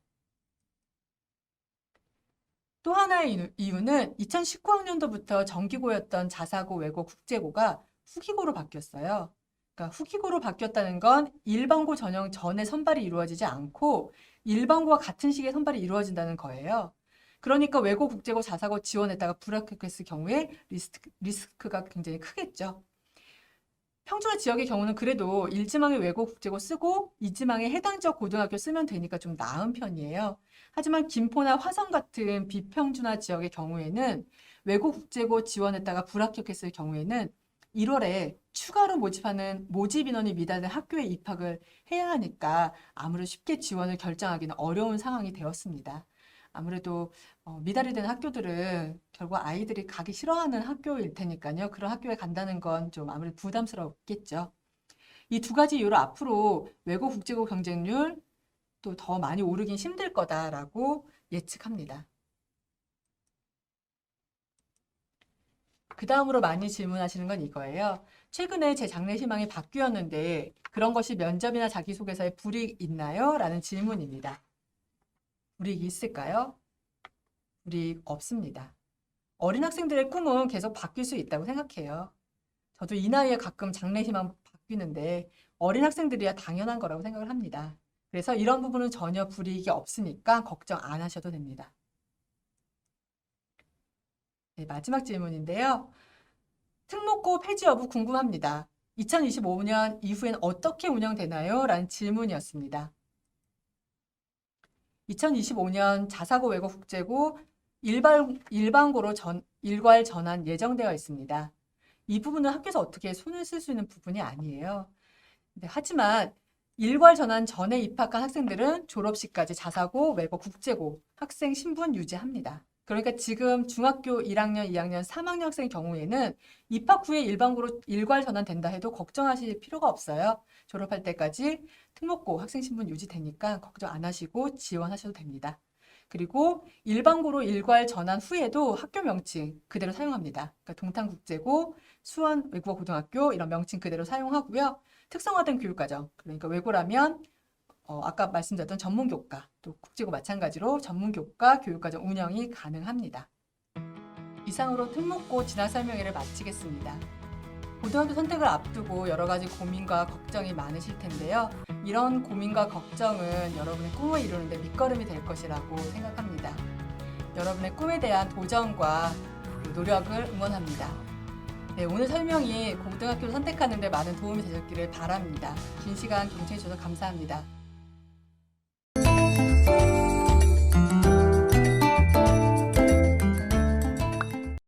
또 하나의 이유는 2019학년도부터 정기고였던 자사고, 외고, 국제고가 후기고로 바뀌었어요. 그러니까 후기고로 바뀌었다는 건 일반고 전형 전에 선발이 이루어지지 않고 일반고와 같은 시기에 선발이 이루어진다는 거예요. 그러니까 외고, 국제고, 자사고 지원했다가 불합격했을 경우에 리스크가 굉장히 크겠죠. 평준화 지역의 경우는 그래도 1지망에 외고, 국제고 쓰고 2지망에 해당 지역 고등학교 쓰면 되니까 좀 나은 편이에요. 하지만 김포나 화성 같은 비평준화 지역의 경우에는 외고, 국제고 지원했다가 불합격했을 경우에는 1월에 추가로 모집 인원이 미달된 학교에 입학을 해야 하니까 아무래도 쉽게 지원을 결정하기는 어려운 상황이 되었습니다. 아무래도 미달이 된 학교들은 결국 아이들이 가기 싫어하는 학교일 테니까요. 그런 학교에 간다는 건 좀 아무래도 부담스럽겠죠. 이 두 가지 이유로 앞으로 외고 국제고 경쟁률 또 더 많이 오르긴 힘들 거다라고 예측합니다. 그 다음으로 많이 질문하시는 건 이거예요. 최근에 제 장래희망이 바뀌었는데 그런 것이 면접이나 자기소개서에 불이익 있나요? 라는 질문입니다. 불이익이 있을까요? 불이익 없습니다. 어린 학생들의 꿈은 계속 바뀔 수 있다고 생각해요. 저도 이 나이에 가끔 장래희망 바뀌는데 어린 학생들이야 당연한 거라고 생각을 합니다. 그래서 이런 부분은 전혀 불이익이 없으니까 걱정 안 하셔도 됩니다. 네, 마지막 질문인데요. 특목고 폐지 여부 궁금합니다. 2025년 이후엔 어떻게 운영되나요? 라는 질문이었습니다. 2025년 자사고, 외고, 국제고 일반고로 일괄 전환 예정되어 있습니다. 이 부분은 학교에서 어떻게 손을 쓸 수 있는 부분이 아니에요. 하지만 일괄 전환 전에 입학한 학생들은 졸업식까지 자사고, 외고, 국제고 학생 신분 유지합니다. 그러니까 지금 중학교 1학년, 2학년, 3학년 학생 경우에는 입학 후에 일반고로 일괄 전환된다 해도 걱정하실 필요가 없어요. 졸업할 때까지 특목고 학생 신분 유지되니까 걱정 안 하시고 지원하셔도 됩니다. 그리고 일반고로 일괄 전환 후에도 학교 명칭 그대로 사용합니다. 그러니까 동탄국제고, 수원 외국어 고등학교 이런 명칭 그대로 사용하고요. 특성화된 교육과정, 그러니까 외고라면 아까 말씀드렸던 전문교과, 또 국제고 마찬가지로 전문교과 교육과정 운영이 가능합니다. 이상으로 특목고 진학 설명회를 마치겠습니다. 고등학교 선택을 앞두고 여러 가지 고민과 걱정이 많으실 텐데요. 이런 고민과 걱정은 여러분의 꿈을 이루는데 밑거름이 될 것이라고 생각합니다. 여러분의 꿈에 대한 도전과 노력을 응원합니다. 네, 오늘 설명이 고등학교를 선택하는 데 많은 도움이 되셨기를 바랍니다. 긴 시간 경청해 주셔서 감사합니다.